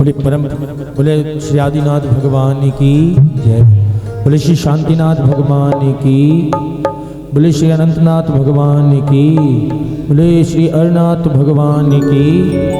बोले श्री आदिनाथ भगवान की जय। बोले श्री शांतिनाथ भगवान की। बोले श्री अनंतनाथ भगवान की। बोले श्री अरनाथ भगवान की।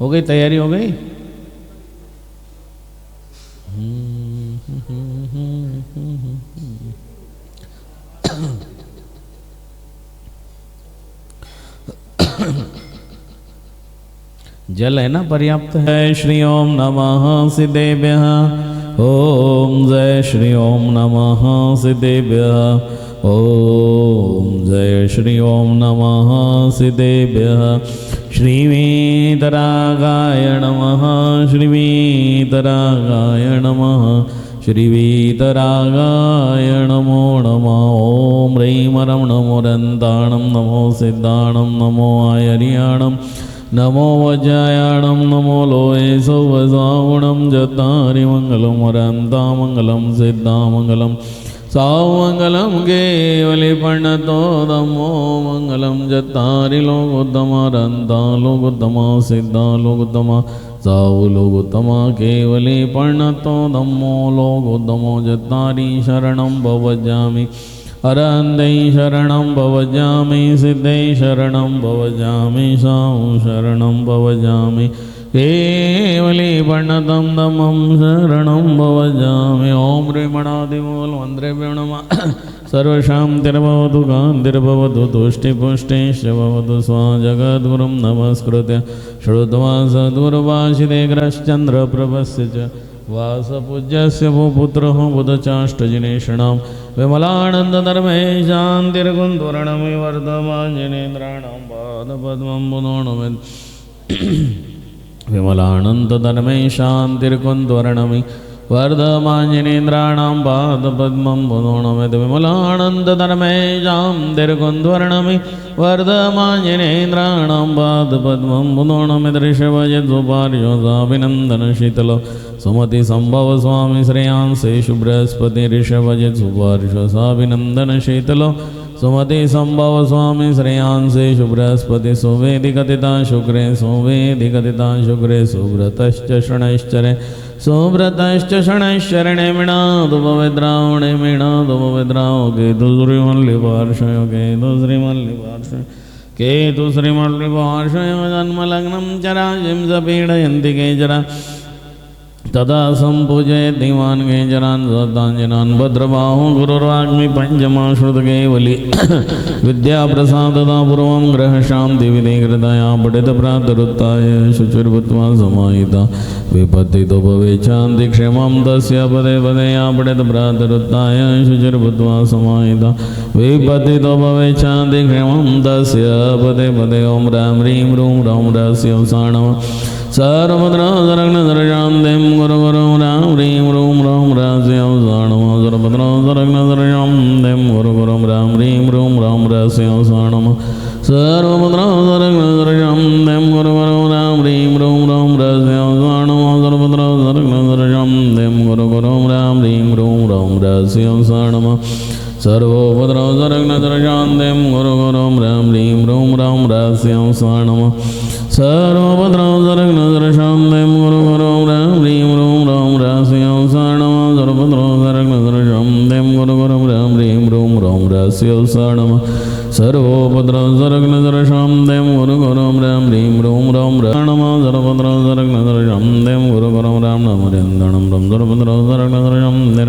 हो गई तैयारी हो गई। जल है ना पर्याप्त है। श्री ओम नमः सिद्धेभ्यः। ओम जय श्री ओम नमः सिद्धेभ्यः। ओम जय श्री ओम नमः सिद्धेभ्यः। श्रीवीतरागाय नमः। श्रीवीतरागाय नमः। श्रीवीतरागाय नमो नमः। ओम ह्रीं रं नमो दन्ताणं नमो सिद्धाणं नमो आयर्याणं नमो वज्रायाणं नमो लोये सौवसागुणं जतारि मङ्गलं वरन्तामङ्गलं सिद्धामङ्गलं सामङ्गलं केवलिपर्णतो नमो मङ्गलं जतारि लोकोत्तमा रन्ता लोकोत्तमा सिद्धा लोकोत्तमा साहु लोकोत्तमा केवलिपर्णतो नमो लोकोत्तमो जतारि शरणं भवजामि अरन्दै शरणं भवजामि सिद्धै शरणं भवजामि साहु शरणं भवजामि केवलिपर्णतं नमं शरणं भवजामि। ओम ह्रीमणादिमूलमन्त्रेभ्यो नमः। सर्वशान्तिर्भवतु कान्तिर्भवतु तुष्टिपुष्टिश्च भवतु स्वाजगद्गुरुं नमस्कृत्य श्रुत्वा सद्गुरुभाषितेग्रश्चन्द्रप्रभस्य च वासपूज्यस्य भूपुत्रः बुधचाष्टजिनेषणां विमलानन्दधर्मे शान्तिर्गुणवर्णमि वर्धमाञ्जनेन्द्राणां पादपद्मं बुधोणुमित् विमलानन्दधर्मे शान्तिर्गुणवर्णमि वर्धमाञ्जनेन्द्राणां पादपद्मं बुधोणुमित् विमलानन्दधर्मे शान्तिर्गुणवर्णमि वर्धमाञ्जनेन्द्राणां पादपद्मं बुधोणुमित् ऋषभयद्वपार्योऽभिनन्दनशीतलो सुमति संभव स्वामी श्रेयांसे शुभ्रस्पति ऋषभजित सुवर्षसाभिनंदन शीतलो सुमति संभव स्वामी श्रेयांसे शुभ्रस्पति सुवेदिकतिता शुक्रे सुवेदिकतिता शुक्रे सुव्रतश्च शनैश्चरे सुव्रतश्च शनैश्चरणे मीणादुपविद्रावणे मीणादुपविद्राव केतुश्रीमल्लिपार्श्वय केतुश्रीमल्लिपार्श्वय केतुश्रीमल्लिपार्श्वय जन्मलग्नं चराजिं स पीडयन्ति केचरा तदा संपूजयेत् दिवान् केचरान् सदाञ्जनान् भद्रबाहुः गुरुराग्मि पञ्चमाश्रुतकेवली विद्याप्रसादता पूर्वं ग्रहशान्तिविधि कृतया पठितप्रातरुत्थाय शुचिर्भूत्वा समाहिता विपत्तितो भवेत् शान्ति क्षेमं तस्य पदे पदे या पठितप्रातरुत्थाय शुचिर्भूत्वा समाहिता विपत्तितो भवेत् शान्ति क्षेमं तस्य पदे पदे ॐ रां ह्रीं रूं रौं रस्य साणवः सर्वभद्रासरग्नधरशान्तिं गुरुगुरुं रां ह्रीं रूं रौं रस्य साणवः सर्वभद्रासरग्नधरशान्तिं गुरुगुरुं रां ह्रीं रूं रौं रस्य साणवः सर्वभद्रासरग्नधरशान्तिं गुरुगुरुं रां ह्रीं रूं रौं रस्य साणवः सर्वभद्रासरग्नधरशान्तिं गुरुगुरुं रां ह्रीं रूं रौं रस्य साणवः सर्वभद्रासरग्नधरशान्तिं गुरुगुरुं रां ह्रीं रूं रौं रस्य साणवः सर्वभद्रासरग्नधरशान्तिं गुरुगुरुं रां ह्रीं रूं रौं रस्य साणवः सर्वभद्रासरग्नधरशान्तिं गुरुगुरुं रां ह्रीं रूं रौं रस्य साणवः सर्वभद्रासरग्नधरशान्तिं गुरुगुरुं रां ह्रीं रूं रौं साणवः सर्वभद्रासरग्नधरशान्तिं गुरुगुरुं रां नमोरेन्दनं रं सर्वभद्रासरग्नधरशान्तिं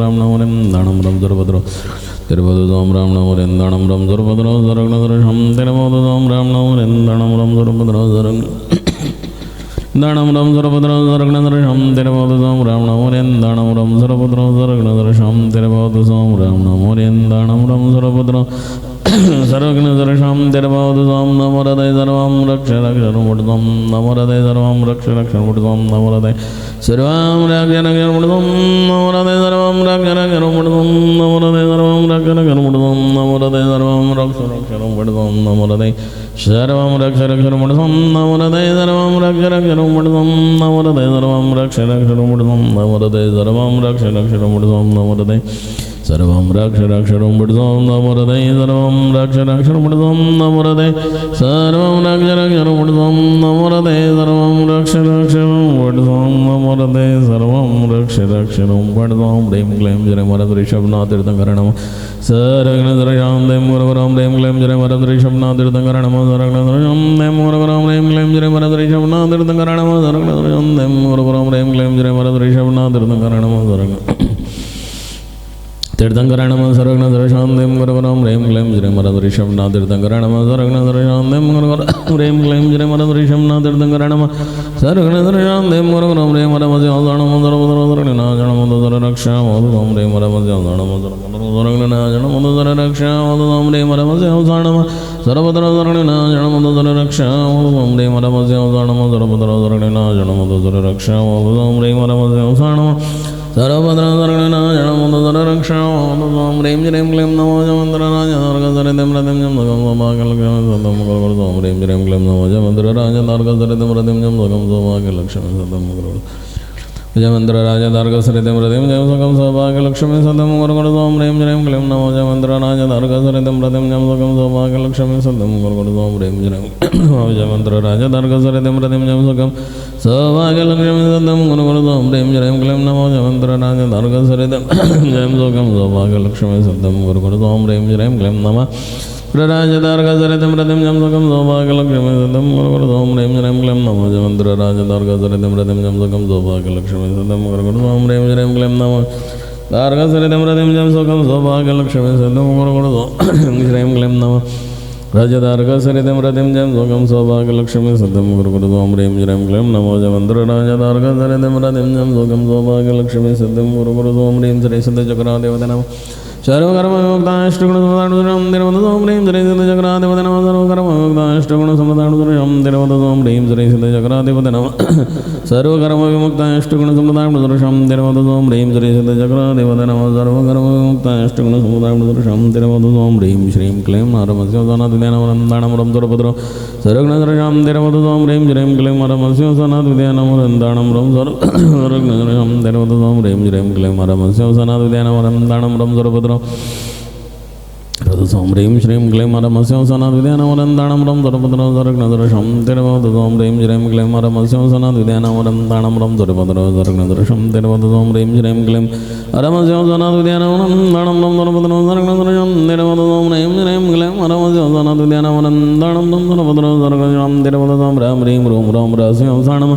रां नमोरेन्दनं रं सर्वभद्रा तिरुपतिं राम नमोरेन्दनं रं सर्वभद्रासरग्नधरशान्तिं राम नमोरेन्दनं रं सर्वभद्रासरग्नधरं रं सर्वभद्रासरग्नधरशान्तिं राम नमोरेन्दनं रं सर्वभद्रासरग्नधरशान्तिं राम नमोरेन्दनं रं सर्वभद्रा सर्वघ्नधरशान्तिं नमोरदे सर्वं रक्ष रक्षणमुर्ध्वं नमोरदे सर्वं रक्ष रक्षणमुर्ध्वं नमोरदे सर्वं रक्ष रक्षणमुर्ध्वं नमोरदे सर्वं रक्ष रक्षणमुर्ध्वं नमोरदे सर्वं रक्ष रक्षणमुर्ध्वं नमोरदे सर्वं रक्ष रक्षणमुर्ध्वं नमोरदे सर्वं रक्ष रक्षणमुर्ध्वं नमोरदे सर्वं रक्ष रक्षणमुर्ध्वं नमोरदे सर्वं रक्ष रक्षणमुर्ध्वं नमोरदे सर्वं रक्ष रक्षणमुर्ध्वं नमोरदे सर्वं रक्ष रक्षणमुर्ध्वं नमोरदे सर्वं रक्ष रक्षणमुर्ध्वं नमोरदे सर्वं रक्ष रक्षणमुर्ध्वं नमोरदे सर्वं रक्ष रक्षणमुर्ध्वं नमोरदे सर्वं रक्ष रक्षणमुर्ध्वं ह्रीं क्लीं जय मरदृषभनाथतीर्थङ्करणं सर्वघ्नधरशान्तिं गुरुगुरुं ह्रीं क्लीं जय मरदृषभनाथतीर्थङ्करणं सर्वघ्नधरशान्तिं गुरुगुरुं ह्रीं क्लीं जय मरदृषभनाथतीर्थङ्करणं सर्वघ्नधरशान्तिं गुरुगुरुं ह्रीं क्लीं जय मरदृषभनाथतीर्थङ्करणं तीर्थङ्करणं सर्वघ्नधरशान्तिं गुरुगुरुं ह्रीं क्लीं जय मरदृषभनाथतीर्थङ्करणं सर्वघ्नधरशान्तिं गुरुगुरुं ह्रीं क्लीं जय मरदृषभनाथतीर्थङ्करणं सर्वघ्नधरशान्तिं गुरुगुरुं ह्रीं मरमस्यासनं सर्वधररक्षामोदं ह्रीं मरमस्यासनं सर्वधररक्षामोदं ह्रीं मरमस्यासनं सर्वधररक्षामोदं ह्रीं मरमस्यासनं सर्वधररक्षामोदं ह्रीं मरमस्यासनं सर्वभद्रासरग्नधरशान्तिं ह्रीं ह्रीं क्लीं नमो जमन्द्रराजदार्गसरितं रतिं जं भगं सौभाग्यलक्ष्मीं सतं गुरुगुरुं ह्रीं ह्रीं क्लीं नमो जमन्द्रराजदार्गसरितं रतिं जं भगं सौभाग्यलक्ष्मीं सतं गुरुगुरुं जमन्द्रराजदार्गसरितं रतिं जं भगं सौभाग्यलक्ष्मीं सतं गुरुगुरुं ह्रीं ह्रीं क्लीं नमो जमन्द्रराजदार्गसरितं रतिं जं भगं सौभाग्यलक्ष्मीं सतं गुरुगुरुं ह्रीं ह्रीं जमन्द्रराजदार्गसरितं रतिं जं भगं सौभाग्यलक्ष्मीं सतं गुरुगुरुं ह्रीं ह्रीं क्लीं नमो जमन्द्रराजदार्गसरितं जं भगं सौभाग्यलक्ष्मीं सतं गुरुगुरुं ह्रीं ह्रीं क्लीं नमः प्रराजदार्गसरितं रतिं जं भगं सौभाग्यलक्ष्मीं सतं गुरुगुरुं ह्रीं ह्रीं क्लीं नमो जमन्द्रराजदार्गसरितं रतिं जं भगं सौभाग्यलक्ष्मीं सतं गुरुगुरुं ह्रीं ह्रीं क्लीं नमो दार्गसरितं रतिं जं भगं सौभाग्यलक्ष्मीं सतं गुरुगुरुं ह्रीं क्लीं नमः राजदार्गसरितं रतिं जं भगं सौभाग्यलक्ष्मीं सतं गुरुगुरुं ह्रीं ह्रीं क्लीं नमो जमन्द्रराजदार्गसरितं रतिं जं भगं सौभाग्यलक्ष्मीं सतं गुरुगुरुं ह्रीं श्री सत्यचक्रादेवते नमः सर्वकर्मयोक्ताष्टगुणसम्प्रदानुसुरं तिरुवदसों ह्रीं श्री सिद्धचक्राधिपते नमः सर्वकर्मयोक्ताष्टगुणसम्प्रदानुसुरं तिरुवदसों ह्रीं श्री सिद्धचक्राधिपते नमः सर्वकर्मविमुक्ताष्टगुणसम्प्रदानुसुरं तिरुवदसों ह्रीं श्री सिद्धचक्राधिपते नमः सर्वकर्मविमुक्ताष्टगुणसम्प्रदानुसुरं तिरुवदसों ह्रीं श्रीं क्लीं नारमस्य सनातनवरन्दाणमरं सुरभद्रो सर्वघ्नसुरं तिरुवदसों ह्रीं श्रीं क्लीं नारमस्य सनातनवरन्दाणमरं सर्वघ्नसुरं तिरुवदसों ह्रीं श्रीं क्लीं नारमस्य सनातनवरन्दाणमरं सुरभद्रो रदसों ह्रीं श्रीं क्लीं नारमस्य सनातनवरन्दाणमरं सुरभद्रो सर्वघ्नसुरं तिरुवदसों ह्रीं श्रीं क्लीं नारमस्य सनातनवरन्दाणमरं सुरभद्रो सर्वघ्नसुरं तिरुवदसों ह्रीं श्रीं क्लीं नारमस्य सनातनवरन्दाणमरं सुरभद्रो सर्वघ्नसुरं तिरुवदसों ह्रीं श्रीं क्लीं नारमस्य सनातनवरन्दाणमरं सुरभद्रो सर्वघ्नसुरं तिरुवदसों राम ह्रीं रूं राम रास्यं साणम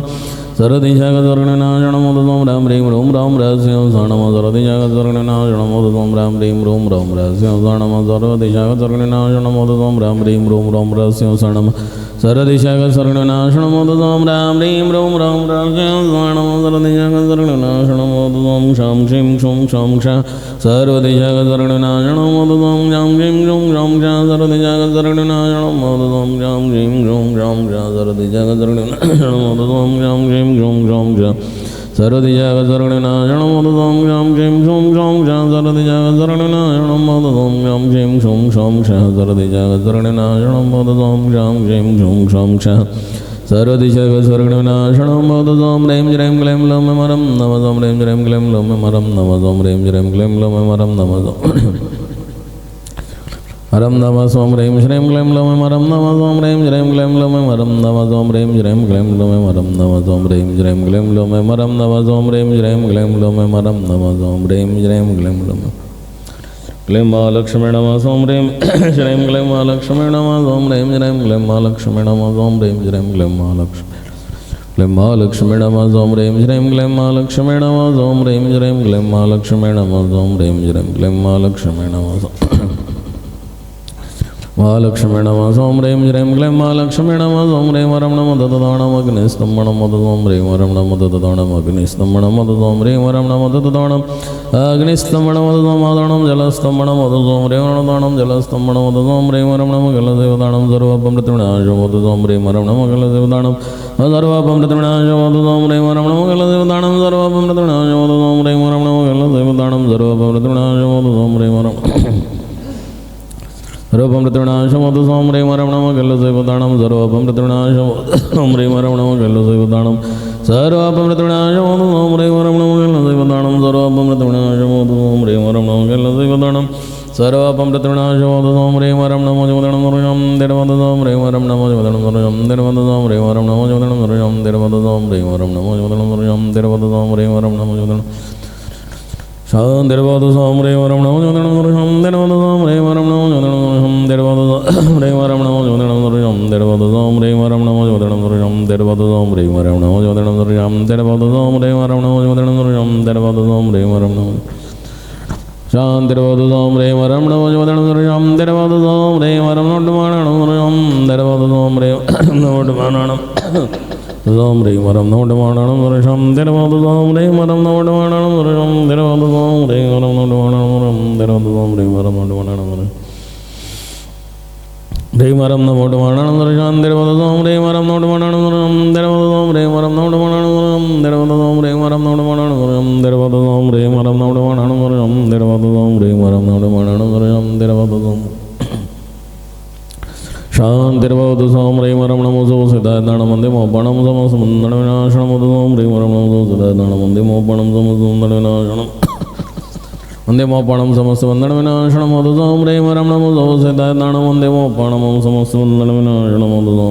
सरदिशागतवर्णनाशनमोदसों राम ह्रीं रूं राम रास्यं साणम सरदिशागतवर्णनाशनमोदसों राम ह्रीं रूं राम रास्यं साणम सरदिशागतवर्णनाशनमोदसों राम ह्रीं रूं राम रास्यं साणम सरदिशागतवर्णनाशनमोदसों राम ह्रीं रूं राम रास्यं साणम सरदिशागतवर्णनाशनमोदसों शां शीं क्षुं क्षं क्ष सर्वदिशागतवर्णनाशनमोदसों शां शीं क्षुं क्षं क्ष सरदिशागतवर्णनाशनमोदसों शां शीं क्षुं क्षं क्ष सरदिशागतवर्णनाशनमोदसों शां शीं क्षुं क्षं क्ष सर्वदिशागतवर्णनाशनमोदसों शां शीं क्षुं क्षं क्ष सर्वदिशागतवर्णनाशनमोदसों शां शीं क्षुं क्षं क्ष सर्वदिशागतवर्णनाशनमोदसों शां शीं क्षुं क्षं क्ष सर्वदिशागतवर्णनाशनमोदसों ह्रीं श्रीं क्लीं लोममरं नमः ह्रीं श्रीं क्लीं लोममरं नमः ह्रीं श्रीं क्लीं लोममरं नमः हरं नमः सों ह्रीं श्रीं क्लीं लोममरं नमः ह्रीं श्रीं क्लीं लोममरं नमः ह्रीं श्रीं क्लीं लोममरं नमः ह्रीं श्रीं क्लीं लोममरं नमः ह्रीं श्रीं क्लीं लोममरं नमः ह्रीं श्रीं क्लीं लोममरं क्लीं महालक्ष्मी नमः ह्रीं श्रीं क्लीं महालक्ष्मी नमः ह्रीं श्रीं क्लीं महालक्ष्मी नमः ह्रीं श्रीं क्लीं महालक्ष्मी नमः ह्रीं श्रीं क्लीं महालक्ष्मी नमः ह्रीं श्रीं क्लीं महालक्ष्मी नमः ह्रीं श्रीं क्लीं महालक्ष्मी नमः महालक्ष्मी नमः ह्रीं श्रीं क्लीं महालक्ष्मी नमः ह्रीं वरं नमः दददाणम् अग्निस्तम्भणम् ह्रीं वरं नमः दददाणम् अग्निस्तम्भणम् ह्रीं वरं नमः दददाणम् अग्निस्तम्भणम् आदाणं जलस्तम्भणम् ह्रीं वरदाणं जलस्तम्भणम् ह्रीं वरं नमः जलदेवदाणं सर्वापमृतविनाशम् ह्रीं वरं नमः जलदेवदाणं सर्वापमृतविनाशम् ह्रीं वरं नमः जलदेवदाणं सर्वापमृतविनाशम् ह्रीं वरं नमः जलदेवदाणं सर्वापमृतविनाशम् ह्रीं वरं सर्वपमृतविनाशमोदसों ह्रीं वरं नमः जलदेवदाणं सर्वापमृतविनाशम् ह्रीं वरं नमः जलदेवदाणं सर्वापमृतविनाशमोदसों ह्रीं वरं नमः जलदेवदाणं सर्वापमृतविनाशमोदसों ह्रीं वरं नमः जलदेवदाणं सर्वापमृतविनाशमोदसों ह्रीं वरं नमः जलदेवदाणं देवदसों ह्रीं वरं नमः जलदेवदाणं देवदसों ह्रीं वरं नमः जलदेवदाणं देवदसों ह्रीं वरं नमः जलदेवदाणं देवदसों ह्रीं वरं नमः जलदेवदाणं शान्तिर्वदसों ह्रीं वरं नमः जलदेवदाणं देवदसों ह्रीं वरं नमः जलदेवदाणं देवदसों ह्रीं वरं नमः जलदेवदाणं देवदसों ह्रीं वरं नमः जलदेवदाणं देवदसों ह्रीं वरं नमः जलदेवदाणं देवदसों ह्रीं वरं नमः जलदेवदाणं देवदसों ह्रीं वरं नमः शान्तिर्वदसों ह्रीं वरं नमः जलदेवदाणं देवदसों ह्रीं वरं नोड्डमाणं देवदसों ह्रीं नोड्डमाणं ह्रीं वरं नोड्डमाणं वर्षं देवदसों ह्रीं वरं नोड्डमाणं वर्षं देवदसों ह्रीं वरं नोड्डमाणं देवदसों ह्रीं वरं नोड्डमाणं ह्रीं वरं नोड्डमाणं वर्षं देवदसों ह्रीं वरं नोड्डमाणं वर्षं देवदसों ह्रीं वरं नोड्डमाणं वर्षं देवदसों ह्रीं वरं नोड्डमाणं वर्षं देवदसों ह्रीं वरं नोड्डमाणं वर्षं देवदसों ह्रीं वरं नोड्डमाणं वर्षं देवदसों शान्तिर्वदसों ह्रीं वरं नमो सिद्धार्थनामन्दे मोपणं समस्तमन्दनविनाशनमोदसों ह्रीं वरं नमो सिद्धार्थनामन्दे मोपणं समस्तमन्दनविनाशनं वन्दे मोपणं समस्तमन्दनविनाशनमोदसों ह्रीं वरं नमो सिद्धार्थनामन्दे मोपणं समस्तमन्दनविनाशनमोदसों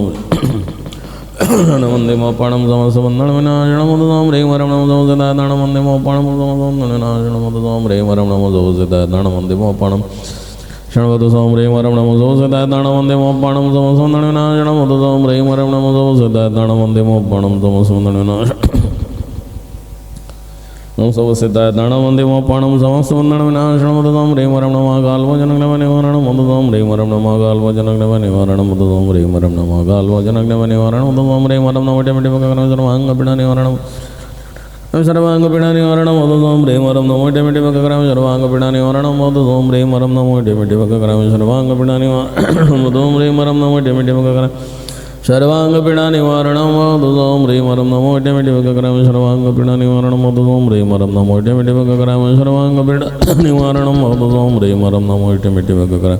वन्दे मोपणं समस्तमन्दनविनाशनमोदसों ह्रीं वरं नमो सिद्धार्थनामन्दे मोपणं समस्तमन्दनविनाशनमोदसों ह्रीं वरं नमो सिद्धार्थनामन्दे मोपणं षण्वदसों ह्रीं वरं नमो सिद्धार्थनामन्दे मोपणं समस्तमन्दनविनाशनमोदसों ह्रीं वरं नमो सिद्धार्थनामन्दे मोपणं समस्तमन्दनविनाशनमोदसों मोपणं समस्तमन्दनविनाशनमोदसों ह्रीं वरं नमः गाल्वजनग्नवनिवारणमोदसों ह्रीं वरं नमः गाल्वजनग्नवनिवारणमोदसों ह्रीं वरं नमः गाल्वजनग्नवनिवारणमोदसों ह्रीं वरं नमः टिमटिमकरणसर्वाङ्गपीडनिवारणं सर्वांगपीडा निवारणम ओम ह्रीं वरं नमो टिमिटि वक्रम सर्वांगपीडा निवारणम ओम ह्रीं वरं नमो टिमिटि वक्रम सर्वांगपीडा निवारणम ओम ह्रीं वरं नमो टिमिटि वक्रम सर्वांगपीडा निवारणम ओम ह्रीं वरं नमो टिमिटि वक्रम सर्वांगपीडा निवारणम ओम ह्रीं वरं नमो टिमिटि वक्रम सर्वांगपीडा निवारणम ओम ह्रीं वरं नमो टिमिटि वक्रम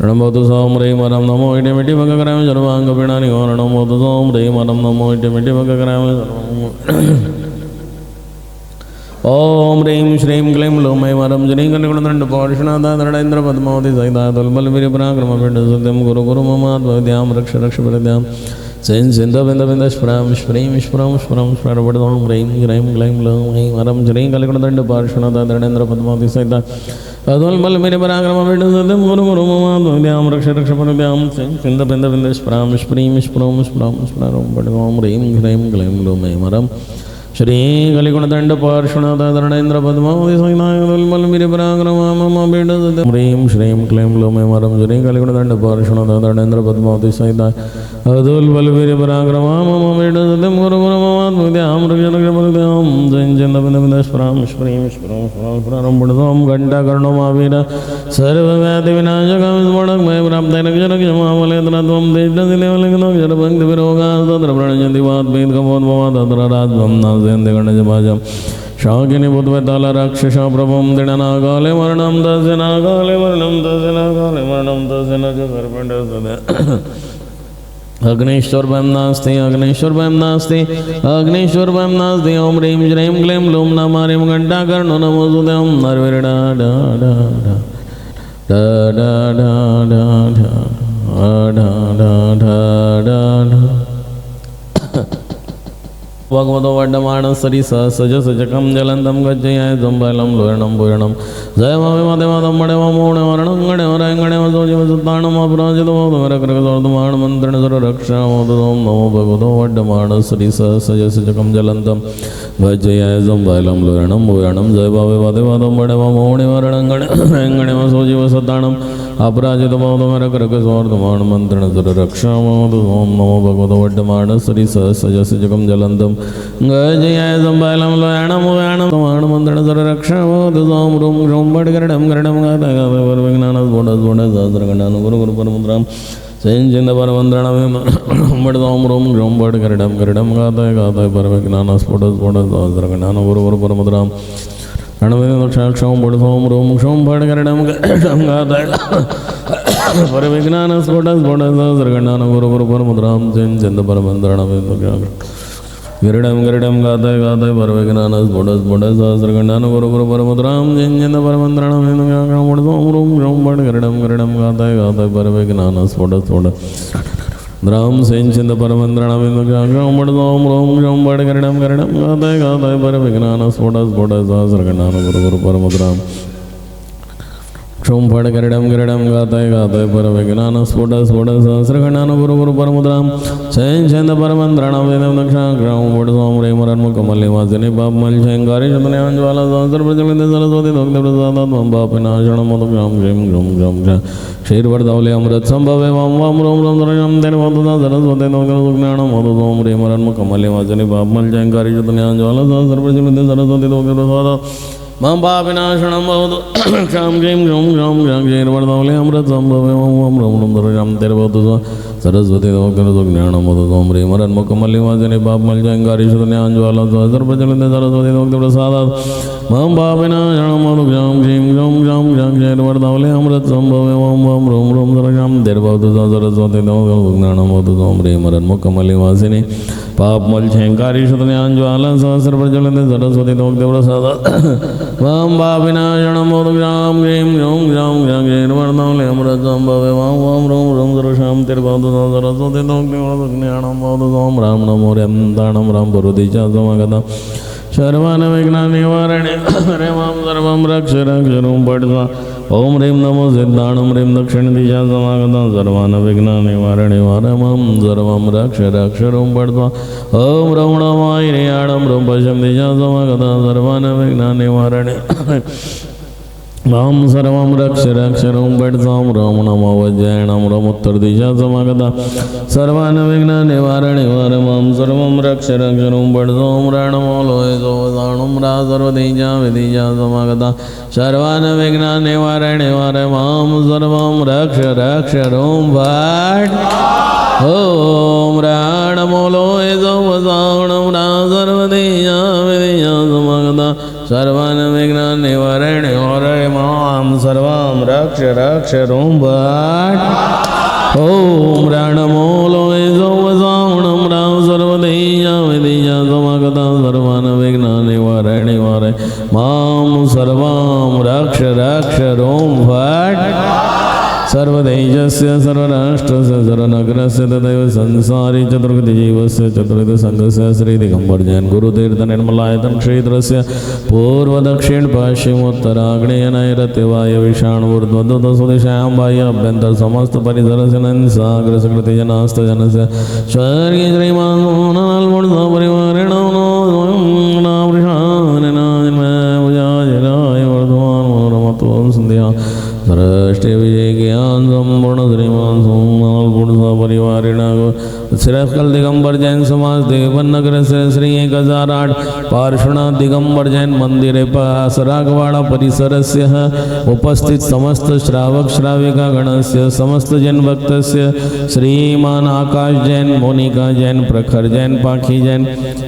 रणमोदु सोम ह्रीं वरं नमो टिमिटि वक्रम सर्वांगपीडा निवारणम ओम ह्रीं वरं नमो टिमिटि वक्रम ओम ह्रीं श्रीं क्लीं लूं ऐं वरं जनीं कलिगुणदण्ड पौरुषनाथा दृढेन्द्र पद्मावती सहिता तुल्बलवीर्य पराक्रम पिण्ड सत्यं गुरु गुरु ममात्मविद्यां रक्ष रक्ष प्रद्यां सेन सिन्ध बिन्द बिन्द स्फुरं स्फ्रीं स्फुरं स्फुरं स्फुरवडों ह्रीं श्रीं क्लीं लूं ऐं वरं जनीं कलिगुणदण्ड पौरुषनाथा दृढेन्द्र पद्मावती सहिता तुल्बलवीर्य पराक्रम पिण्ड सत्यं गुरु गुरु ममात्मविद्यां रक्ष रक्ष प्रद्यां सेन सिन्ध बिन्द बिन्द स्फुरं स्फ्रीं स्फुरं स्फुरं स्फुरवडों ह्रीं श्रीं क्लीं लूं ऐं वरं श्री कलिगुणदण्ड पार्श्वनाथ धरणेन्द्र पद्मावती सहिताय तुल्बलवीर्य पराक्रम मम पीड सत्यं ह्रीं श्रीं क्लीं लूं ऐं वरं श्री कलिगुणदण्ड पार्श्वनाथ धरणेन्द्र पद्मावती सहिताय तुल्बलवीर्य पराक्रम मम पीड सत्यं गुरु गुरु ममात्मविद्यां रक्ष रक्ष प्रद्यां जैन चन्द बिन्द बिन्द स्फुरं स्फ्रीं स्फुरं स्फुरं पुण्डसोम घण्टाकर्णो महावीर सर्वव्याधि विनाशकं स्फोटकमय प्राप्ते रक्ष रक्ष मामलेन्द्रत्वं तेजस्विलेवलिङ्गनोक्षरपङ्क्तिविरोगाः तत्र प्रणश्यन्ति वाद्वेदकमोद्भवा तत्र राजवं गणजभाजं शाकिनी बुद्वताल राक्षस प्रभुं दिणनागाले मरणं तस्य नागाले मरणं तस्य नागाले मरणं तस्य न च सर्पण्डसदे अग्निश्वरभयं नास्ति अग्निश्वरभयं नास्ति अग्निश्वरभयं नास्ति ओम ह्रीं श्रीं क्लीं लूं नमारिं घण्टाकर्णो नमोऽस्तुते ओम नरवीरडा डा डा डा डा डा डा डा डा डा डा डा भगवतो वड्डमाण सरी सज सजकं जलन्तं गच्छयाय जम्बलं लोयणं पूर्णं जय मादं मणे मोणे वर्णं गणे वरंगणे वसोजिव सुताणं अपराजितो वरकृतोर्धमाण मन्त्रण सुर रक्षा मोदों नमो भगवतो वड्डमाण सरी सज सजकं जलन्तं गच्छयाय जम्बलं लोयणं पूर्णं जय मादं मणे मोणे वर्णं गणे वसोजिव सुताणं अपराजितो वरकृतोर्धमाण मन्त्रण सुर रक्षा मोदों नमो भगवतो वड्डमाण सरी सज सजकं जलन्तं गजयाय जम्बालं लोयाणं मोयाणं तमाणं मन्त्रण सर रक्षा मोदों रूं रूं बडगरडं गरडं गाता विज्ञानं सहस्रगणानं गुरु गुरु परमुद्रां सेंचिन्द परमन्त्रणं बडदों रूं रूं बडगरडं गरडं गाता परविज्ञानं स्फुट स्फुट सहस्रगणानं गुरु गुरु परमुद्रां रणविदक्षाक्षं बडदों रूं क्षों बडगरडं गरडं गाता परविज्ञानं स्फुट स्फुट सहस्रगणानं गुरु गुरु परमुद्रां सेंचिन्द परमन्त्रणं गिरडम गिरडम गाताय गाताय परविज्ञान स्फुट स्फुट सहस्रगणानं गुरु गुरु परमुद्रां जिन्जिन्द परमन्त्रणं रूं रूं बड गिरडम गिरडम गाताय गाताय परविज्ञान स्फुट स्फुट द्राम सेंचिन्द परमन्त्रणं रूं रूं बड गिरडम गिरडम गाताय गाताय परविज्ञान स्फुट स्फुट सहस्रगणानं गुरु गुरु परमुद्रां क्षों फड़ गरडम गरडम गाताय गाताय परविज्ञानं स्फुट स्फुट सहस्रगणानं गुरु गुरु परमुद्रां सेंचिन्द परमन्त्रणं वेदं दक्षाग्रां वडसों ह्रीं वरन्मुखमल्लिवासिनी पापमल्लिशङ्कारि शतनयाञ्ज्वाला सहस्रप्रज्वलित सरस्वती दग्धप्रसादात्मं पापनाशनं मोदग्रां ह्रीं ग्रूं ग्रं च क्षीरवर्धौले अमृत संभवे वां वां रों रों सरजं तेन वदुदा सरस्वती दग्धज्ञानं मोदसों ह्रीं वरन्मुखमल्लिवासिनी पापमल्लिशङ्कारि शतनयाञ्ज्वाला सहस्रप्रज्वलित सरस्वती दग्धप्रसादात् मम पापनाशनं भवतु क्षां क्लीं ग्रूं ग्रं च क्षीरवर्धौले अमृत संभवे वां वां रों रों सरजं तेन वदुदा सरस्वती दग्धज्ञानं मोदसों ह्रीं वरन्मुखमल्लिवासिनी पापमल्लिशङ्कारि शतनयाञ्ज्वाला सहस्रप्रज्वलित सरस्वती दग्धप्रसादात् मम पापनाशनं भवतु क्षां क्लीं ग्रूं ग्रं च क्षीरवर्धौले अमृत संभवे वां वां रों रों सरजं तेन वदुदा सरस्वती दग्धज्ञानं मोदसों ह्रीं वरन्मुखमल्लिवासिनी पापमल्लिशङ्कारि शतनयाञ्ज्वाला सहस्रप्रज्वलित सरस्वती दग्धप्रसादात् मम पापनाशनं भवतु क्षां क्लीं ग्रूं ग्रं च क्षीरवर्धौले अमृत संभवे वां वां रों रों सरजं तेन वदुदा सरस्वती दग्धज्ञानं मोदसों राम नमो रं राम पुरुति च समागतं सर्वान् विघ्ननिवारणे हरे मां सर्वं रक्ष रक्ष रूं पठ्वा ओम ह्रीं नमो सिद्धाणं ह्रीं दक्षिणदिशा समागतं सर्वान् विघ्ननिवारणे हरे मां सर्वं रक्ष रक्ष रूं पठ्वा ओम रमणमायिर्याणं रूं पश्चिम दिशा समागतं सर्वान् विघ्ननिवारणे मां सर्वं रक्ष रक्षरं पठसां रामनामवज्जयनं रमुत्तरदिशा समागता सर्वान् विघ्नान् निवार मां सर्वं रक्ष रक्षरं पठसां राणमोलोयसोवसाणं रा सर्वदेजा विदेजा समागता सर्वान् विघ्नान् निवार मां सर्वं रक्ष रक्षरं पठ ओम राणमोलोयसोवसाणं रा सर्वदेजा विदेजा समागता सर्वान् विघ्नान् निवारय मां सर्वं रक्ष रक्षरं पठ ओम रणमोलोयसोवसाणं रां सर्वदेजा विदेजा समागता सर्वान् विघ्नान् निवारय मां सर्वं रक्ष रक्षरं पठ सर्वदेशस्य सर्वराष्ट्रस्य सर्वनगरस्य तथैव संसारी चतुर्गतिजीवस्य चतुर्विधसङ्घस्य श्रीदिगम्बर जैन गुरुतीर्थ निर्मलायतन क्षेत्रस्य पूर्वदक्षिण पश्चिमोत्तराग्नेय नैऋत्य वायव्यईशानूर्ध्वोत्तर स्वदिशां बाह्य अभ्यन्तर समस्त परिसरस्य नन्साग्रसकृति जनास्तजनस्य स्वर्गीय श्रीमान् परिवारेण संध्या राष्ट्रीय विजय ज्ञान संपूर्ण श्रीमान सोमनाथ परिवारेण श्रीस्कल दिगंबर जैन समाज देवनगर से श्री 1008 पार्श्वनाथ दिगंबर जैन मंदिर सरागवाड़ा परिसर से उपस्थित समस्त श्रावक श्राविका गणस्य समस्त जैन भक्तस्य श्रीमान आकाश जैन मोनिका जैन प्रखर जैन पाखी जैन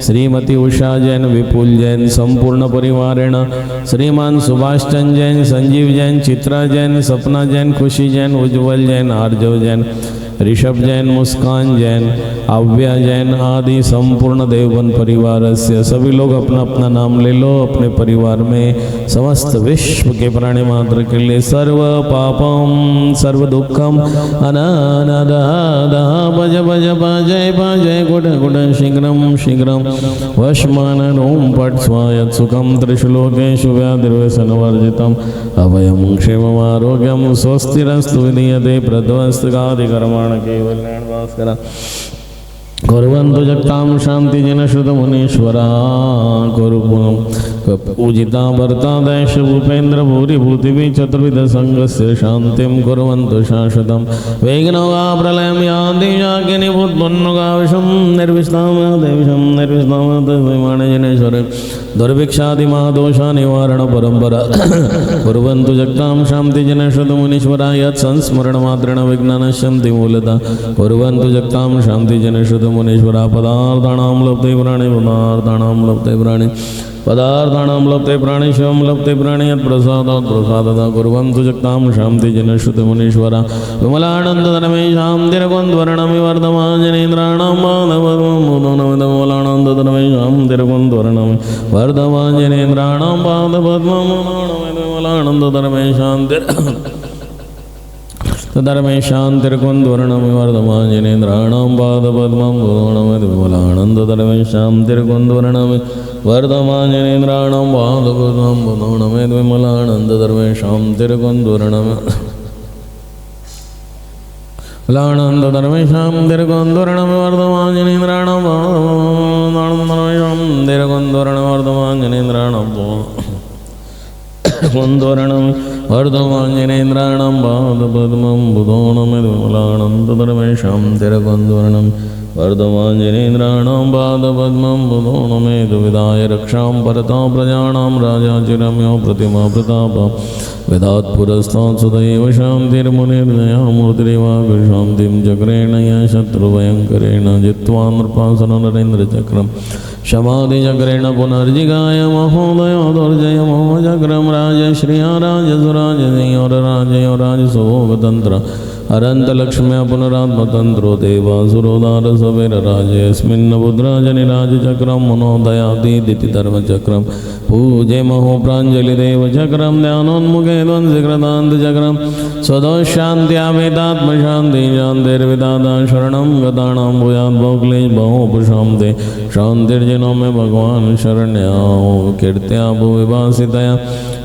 श्रीमती उषा जैन विपुल जैन संपूर्ण परिवारेण श्रीमान सुभाष चंद जैन संजीव जैन चित्रा जैन सपना जैन खुशी जैन उज्जवल जैन आर्जव जैन ऋषभ जैन मुस्कान जैन आव्या जैन आदि संपूर्ण देवबन परिवार से सभी लोग अपना अपना नाम ले लो। अपने परिवार में समस्त विश्व के प्राणी मात्र के लिए सर्व पापम सर्व दुखम अनानदा भज भज भजय भजय गुड गुड शीघ्रम शीघ्रम वशमान ओम पट स्वायत् सुखम त्रिशुलोकेषु व्याधिर्व्यसनवर्जितम अभयं क्षेमम् आरोग्यं स्वस्तिरस्तु विधीयते प्रध्वस्तकादिकर्माणि केवल्यान् भास्कर कुर्वन्तु जगतां शान्ति जन श्रुत मुनीश्वरा पूजिता भर्ता देश भूपेन्द्र भूरि भूतिभि चतुर्विध संघस्य शान्तिं कुर्वन्तु शाश्वतं वेगनोगा प्रलयं यान्ति याज्ञनिभूतमन्नुगा विषं निर्विष्णामदेविषं निर्विष्णामदेविमानजनेश्वर दुर्भिक्षादिमहादोषा निवारण परंपरा कुर्वन्तु जगतां शान्ति जन श्रुत मुनीश्वरा यत् संस्मरणमात्रेण विघ्नानश्यन्ति मूलतः कुर्वन्तु जगतां शान्ति जन श्रुत मुनीश्वरा पदार्थानां लब्धे प्राणे पदार्थानां लब्धे प्राणे पदार्थानां लब्धे प्राणे शिवं लब्धे प्राणे यत्प्रसादात् प्रसादतः कुर्वन्तु जगतां शान्ति जन श्रुत मुनीश्वरा विमलानन्दधर्मेशां तिरकुन्द्वर्णमि वर्धमाञ्जनेन्द्राणां पादपद्ममुदोनमिदमलानन्दधर्मेशां तिरकुन्द्वर्णमि वर्धमाञ्जनेन्द्राणां पादपद्ममुदोनमिदमलानन्दधर्मेशां धर्मेशांतिर्कुन्द्वर्णमि वर्धमाञ्जनेन्द्राणां पादपद्मं विमलानन्दधर्मेशां तिरकुन्द्वर्णमि वर्धमाञ्जनेन्द्राणां पादपद्मं विमलानन्दधर्मेशां तिरकुन्द्वर्णमि लानन्दधर्मेशां तिरकुन्द्वर्णमि वर्धमाञ्जनेन्द्राणां वर्धमाञ्जनेन्द्राणां कुन्द्वर्णमि वर्धमाञ्जनेन्द्राणां पादपद्मं बुधोणमिदमलानन्दधर्मेशां तिरकुन्द्वर्णमि वर्धमाञ्जनेन्द्राणां पादपद्मं बुधोणमेतु विदाय रक्षां परतां प्रजानां राजा चिरम्यो प्रतिमा प्रताप वेदात् पुरस्तात् सदैव शान्तिर्मुनिर्दया मूर्तिरेवाग्रशान्तिं चक्रेण य शत्रुभयङ्करेण जित्वा नृपासनरेन्द्रचक्रं शमाधिचक्रेण पुनर्जिगाय महोदयो दुर्जयमो चक्रं राजश्रिया राजसुराजयोरराजयो राजसुभोगतन्त्र अरन्तलक्ष्म्या पुनरात्मतन्त्रो देवासुरोदारसवेरराजेऽस्मिन् बुद्राजनिराजचक्रं मनोदयादिति धर्मचक्रं पूजे महो प्राञ्जलिदेवचक्रं ध्यानोन्मुखे द्वन्द्विकृतान्तचक्रं स्वदोशान्त्यामेतात्मशान्ति शान्तिर्विदाता शरणं गतानां भूयात् बहुक्लेशबहुपशान्ते शान्तिर्जनो मे भगवान् शरण्यां कीर्त्या भुविभासितया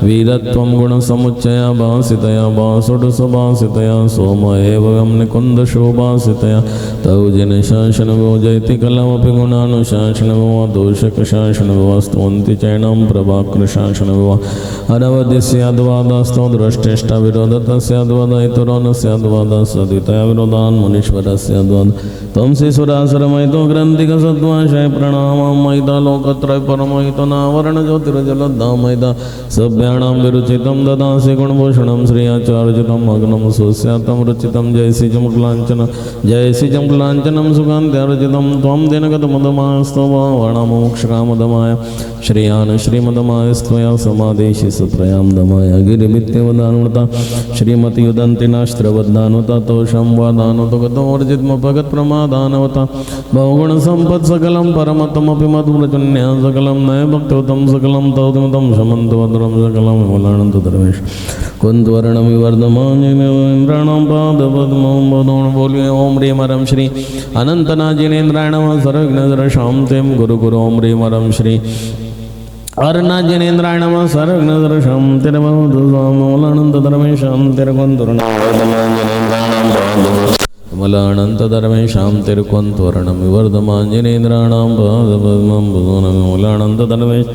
वीरत्वं गुणसमुच्चया भासितया भासुडसभासितया सोम एव निकुन्दशोभासितया तौ जनशासनगो जयति कलामपि गुणानुशासनगो दोषकशासनगो स्तुवन्ति चैनं प्रभाकृशासनगो अनवधिस्याद्वादास्तौ दृष्टेष्टाविरोधतस्याद्वादयितुरो न स्याद्वादास्सदितया विरोधान् मुनीश्वरस्याद्वाद त्वं शिशुरासुरमयितो ग्रन्थिकसत्त्वाशय प्रणामं महिता लोकत्रय परमहितो नावरणज्योतिर्जलोद्धामयिता सभ्याणां विरुचितं ददासि गुणभूषणं श्रियाचार्जितं मग्नं सुस्यातं रुचितं जयसि जम्लाञ्चनं सुकान्त्यार्जितं त्वं दिनगतमदमास्तवाणामोक्षकामदमाय श्रियान् श्रीमदमायस्त्वया समादेशि सुप्रयां दमाय गिरिमित्यवदानुता श्रीमतियुदन्ति नास्त्रवद्दानुता तोषं वादानुतो गतोर्जित्मपगत्प्रमादानवता बहुगुणसम्पत्सकलं परमतमपि मधुमृचन्या सकलं नयभक्तोतं सकलं तौतमतं शमन्तवद्रं सकलं विमलानन्दधर्मेश कुन्त्वर्णमिवर्धमानेन्द्राणां पादपद्मं वदोण बोलिए ओम ह्रीं हरं श्री अनन्तनाजिनेन्द्राणां सर्वज्ञदर्शां तें गुरु ओम ह्रीं हरं श्री अर्णाजिनेन्द्राणां सर्वज्ञदर्शां तिरुमलानन्दधर्मेशां मलानन्दधर्मेशां तिरुकोन्तवर्णमिवर्धमाञ्जनेन्द्राणां पादपद्मं वदोनमलानन्दधर्मेश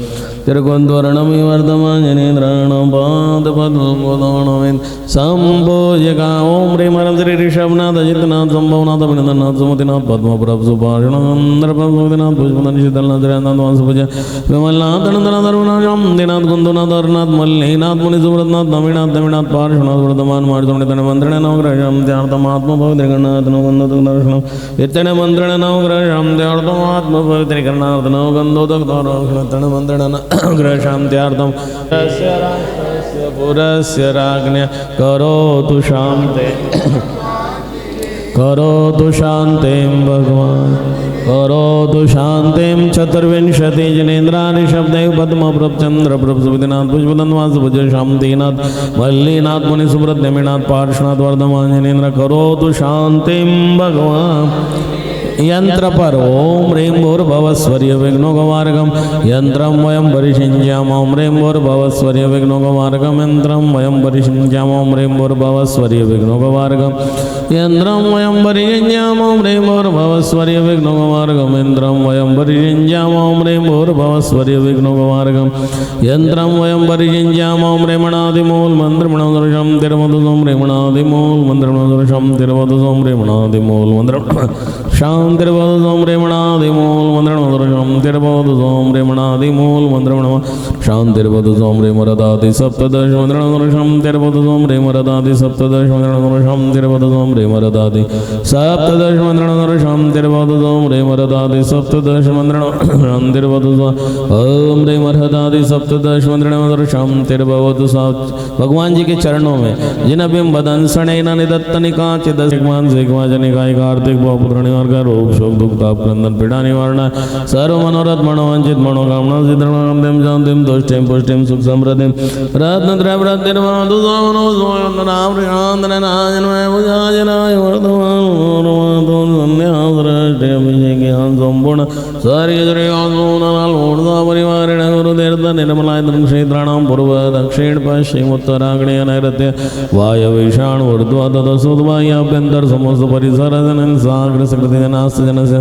तिरुकोन्तवर्णमिवर्धमाञ्जनेन्द्राणां पादपद्मं वदोनमेन सम्भोजका ओम ह्रीं हरं श्री ऋषभनाथ अजितनाथ संभवनाथ अभिनंदननाथ सुमतिनाथ पद्मप्रभ सुभाषणाथ पुष्पनाथ शीतलनाथ जयनाथ वासुपूजा विमलनाथ अनंतनाथ अरुणनाथ दिनाथ कुंदनाथ हरनाथ मल्लीनाथ मुनिसुव्रतनाथ नवीनाथ नवीनाथ पार्श्वनाथ वर्धमान मार्जोणितन मंत्रण नवग्रहं ध्यानतमात्मभवद्रिगणाथ नवगन्धोदक दर्शनम् इतन मंत्रण नवग्रहं ध्यानतमात्मभवद्रिगणाथ नवगन्धोदक दर्शनम् मंत्रण नवग्रहं ध्यानतम पुरस्य राज्ञ करोतु शान्ते करोतु शान्तिं भगवान् करोतु शान्तिं चतुर्विंशति जनेन्द्राणि शब्दैः पद्मप्रभचन्द्रप्रभ सुविधिनाथ पुष्पदन्वासुभुज शान्तिनाथ मल्लीनाथ मुनिसुब्रतनमीनाथ पार्श्वनाथ वर्धमान जनेन्द्र करोतु शान्तिं भगवान् यंत्र पर ओम ह्रीं भूर्भुवस्वर्य विघ्नोपवारकम् यंत्रं वयं परिषिञ्जामः ओम ह्रीं भूर्भुवस्वर्य विघ्नोपवारकम् यंत्रं वयं परिषिञ्जामः ओम ह्रीं भूर्भुवस्वर्य विघ्नोपवारकम् यंत्रं वयं परिषिञ्जामः ओम ह्रीं भूर्भुवस्वर्य विघ्नोपवारकम् यंत्रं वयं परिषिञ्जामः ओम ह्रीं भूर्भुवस्वर्य विघ्नोपवारकम् यंत्रं वयं परिषिञ्जामः ओम ह्रीमणादिमूल मन्त्रमणोदर्शं तिरुवदुसोम ह्रीमणादिमूल मन्त्रमणोदर्शं तिरुवदुसोम ह्रीमणादिमूल मन्त्र शांतिर्वदुसोम ह्रीमणादिमूल मन्त्रमणोदर्शं तिरुवदुसोम ह्रीमणादिमूल मन्त्रमणो शांतिर्वदुसोम ह्रीमरदादि सप्तदश मन्त्रमणोदर्शं तिरुवदुसोम ह्रीमरदादि सप्तदश मन्त्रमणोदर्शं तिरुवदुसोम ह्रीमरदादि सप्तदश मन्त्रमणोदर्शं तिरुवदुसोम ह्रीमरदादि सप्तदश मन्त्रमणोदर्शं तिरुवदुसोम ओम ह्रीमरदादि सप्तदश मन्त्रमणोदर्शं तिरुवदुसोम। भगवान जी के चरणों में जिन बिंब बदन सणेन निदत्तनिकाचिद सिग्मान सिग्माजनिकाय कार्तिक बहुपुत्र निवार का रोग शोक दुख ताप क्रंदन पीड़ा निवारण सर्व मनोरथ मनोवांछित मनोकामना सिद्धिं शांतिं तुष्टिं पुष्टिं सुख समृद्धिं रत्नत्रयप्रत्यर्वन्दनामृषान्दनाय भुजाजनाय वर्धमानोन्यासृष्टिभिषेक्यान् सम्पूर्ण परिवारेण गुरुतीर्थ निर्मलाय क्षेत्राणां पूर्व दक्षिण पश्चिम उत्तराग्नेय नैऋत्य वायव्यईशान ऊर्ध्व तदसुद्वाह्याभ्यन्तर समस्त परिसर साग्र सकृति जनास्त जनस्य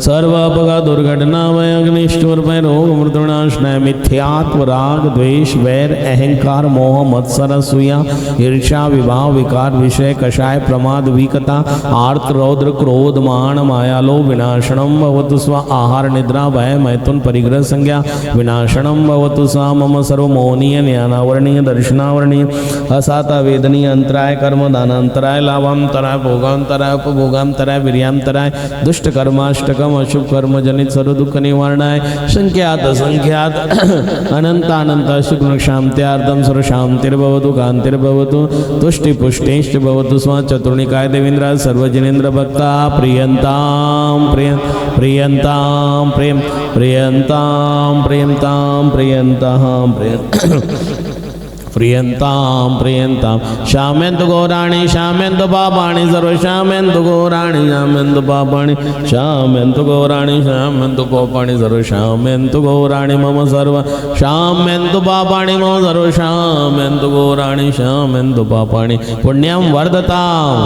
सर्वापघात दुर्घटना भय अग्निष्टोर भय रोग मृत्युनाशनाय मिथ्यात्व राग द्वेष वैर अहंकार मोह मत्सर असूया ईर्ष्या विभाव विकार विषय कषाय प्रमाद विकता आर्त रौद्र क्रोध मान मायालो विनाशनम भवतु स्व आहार निद्रा भय मैथुन परिग्रह संज्ञा विनाशनम भवतु सा मम सर्वमोहनीय ज्ञानावर्णीय दर्शनावर्णीय असाता वेदनीय अंतराय कर्म दानांतराय लाभांतराय भोगांतराय उपभोगांतराय वीर्यांतराय दुष्ट कर्माष्टकम अशुभ कर्म जनित सर्व दुख निवारणाय संख्यात असंख्यात अनंत अनंत शुक्र शांत्यार्थम सर्व शांतिर्भवतु कांतिर्भवतु तुष्टि पुष्टिश्च भवतु स्व चतुर्णिकाय देवेंद्र सर्व जिनेन्द्र भक्ता प्रियंताम प्रियंताम प्रियंताम प्रियंताम प्रियंताम प्रियंतां प्रियंतां शाम्यन्तु घोराणि शाम्यन्तु पापाणि सर्व शाम्यन्तु घोराणि शाम्यन्तु पापाणि शाम्यन्तु घोराणि शाम्यन्तु पापाणि सर्व शाम्यन्तु घोराणि मम सर्व शाम्यन्तु पापाणि मम सर्व शाम्यन्तु घोराणि शाम्यन्तु पापाणि पुण्यं वर्धताम्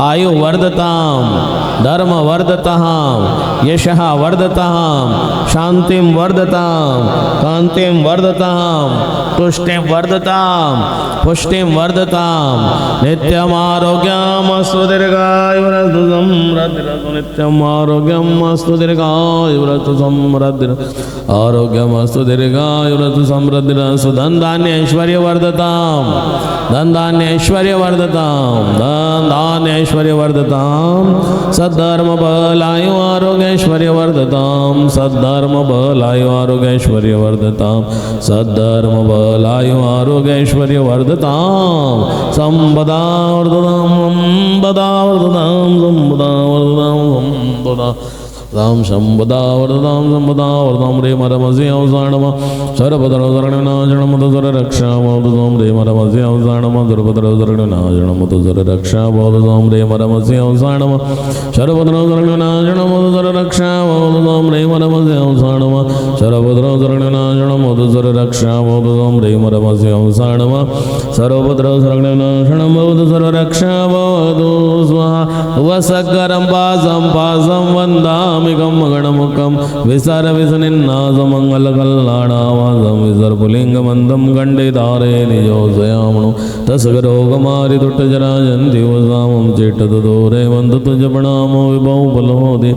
आयु वर्धताम् धर्म वर्धताम् यशः वर्धताम् शान्तिं वर्धताम् कान्तिं वर्धताम् तुष्टिं वर्धताम् पुष्टिं वर्धताम् नित्यम् आरोग्यमस्तु दीर्घायुरस्तु समृद्धिरस्तु नित्यम् आरोग्यमस्तु दीर्घायुरस्तु समृद्धिरस्तु आरोग्यमस्तु दीर्घायुरस्तु समृद्धिरस्तु धन धान्य ऐश्वर्य वर्धताम् धन धान्य ऐश्वर्य वर्धताम् धन धान्य ऐश्वर्य वर्धताम् सद्धर्म बलायु आरोग्य ऐश्वर्य वर्धताम् सद्धर्म बलायु आरोग्य ऐश्वर्य वर्धताम् सद्धर्म बलायु आरोग्य ऐश्वर्य वर्धताम् संपदा वर्धताम् संपदा वर्धताम् संपदा वर्धताम् संपदा राम संपदा वर्धतां रे मरमसि अवसानम सर्वभद्रशरणनाशनमुदसुर रक्षामोदतां रे मरमसि अवसानम सर्वभद्रशरणनाशनमुदसुर रक्षामोदतां रे मरमसि अवसानम सर्वभद्रशरणनाशनमुदसुर रक्षामोदतां रे मरमसि अवसानम सर्वभद्रशरणनाशनमुदसुर रक्षामोदतां रे मरमसि अवसानम सर्वभद्रशरणनाशनमुदसुर रक्षामोदो स्वाहा वसकरं पासं पासं वन्दामि गम गणमुखम विसर विसनिन्नासमङ्गलकल्याणावासं विसर्पुलिङ्गमन्दं गण्डिधारे निजोषयामणो तस्करोगमारिदुट्टजराजन्ति वसामं चेट्टदूरे वन्दतुजपणामो विभौ बलोदि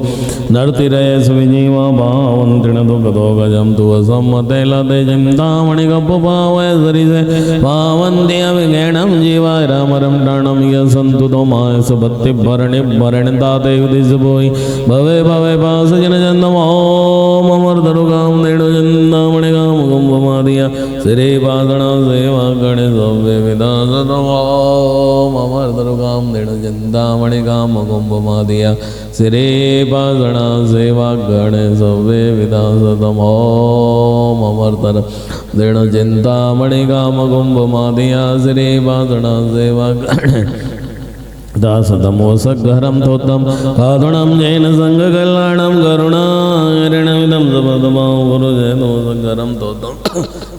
नर्तिरयस विजीवा भावं तृणदुःखदो गजं तु वसम्मतैलते चिन्तामणिगप्पपावय सरिसे पावन्ति अविगेणं जीवाय रामरं प्राणं यसन्तु तोमाय सुभक्तिभरणिभरणिताते युधिसुभोयि भवे भवे पास जन जन्म ओम अमर्धरुगाम नेणु जन्मणिगाम कुंभमादिया श्री पादण सेवा गणेश विदास ओम अमर्धरुगाम नेणु जन्मणिगाम कुंभमादिया श्री पादण सेवा गणेश विदास ओम अमर्धर नेणु चिंतामणिगाम कुंभमादिया श्री पादण सेवा गणेश दासतमोसघरं तोत्तं कादुणं जैन संघकल्याणं करुणारणविदं सपदमां गुरुजैनोसघरं तोत्तं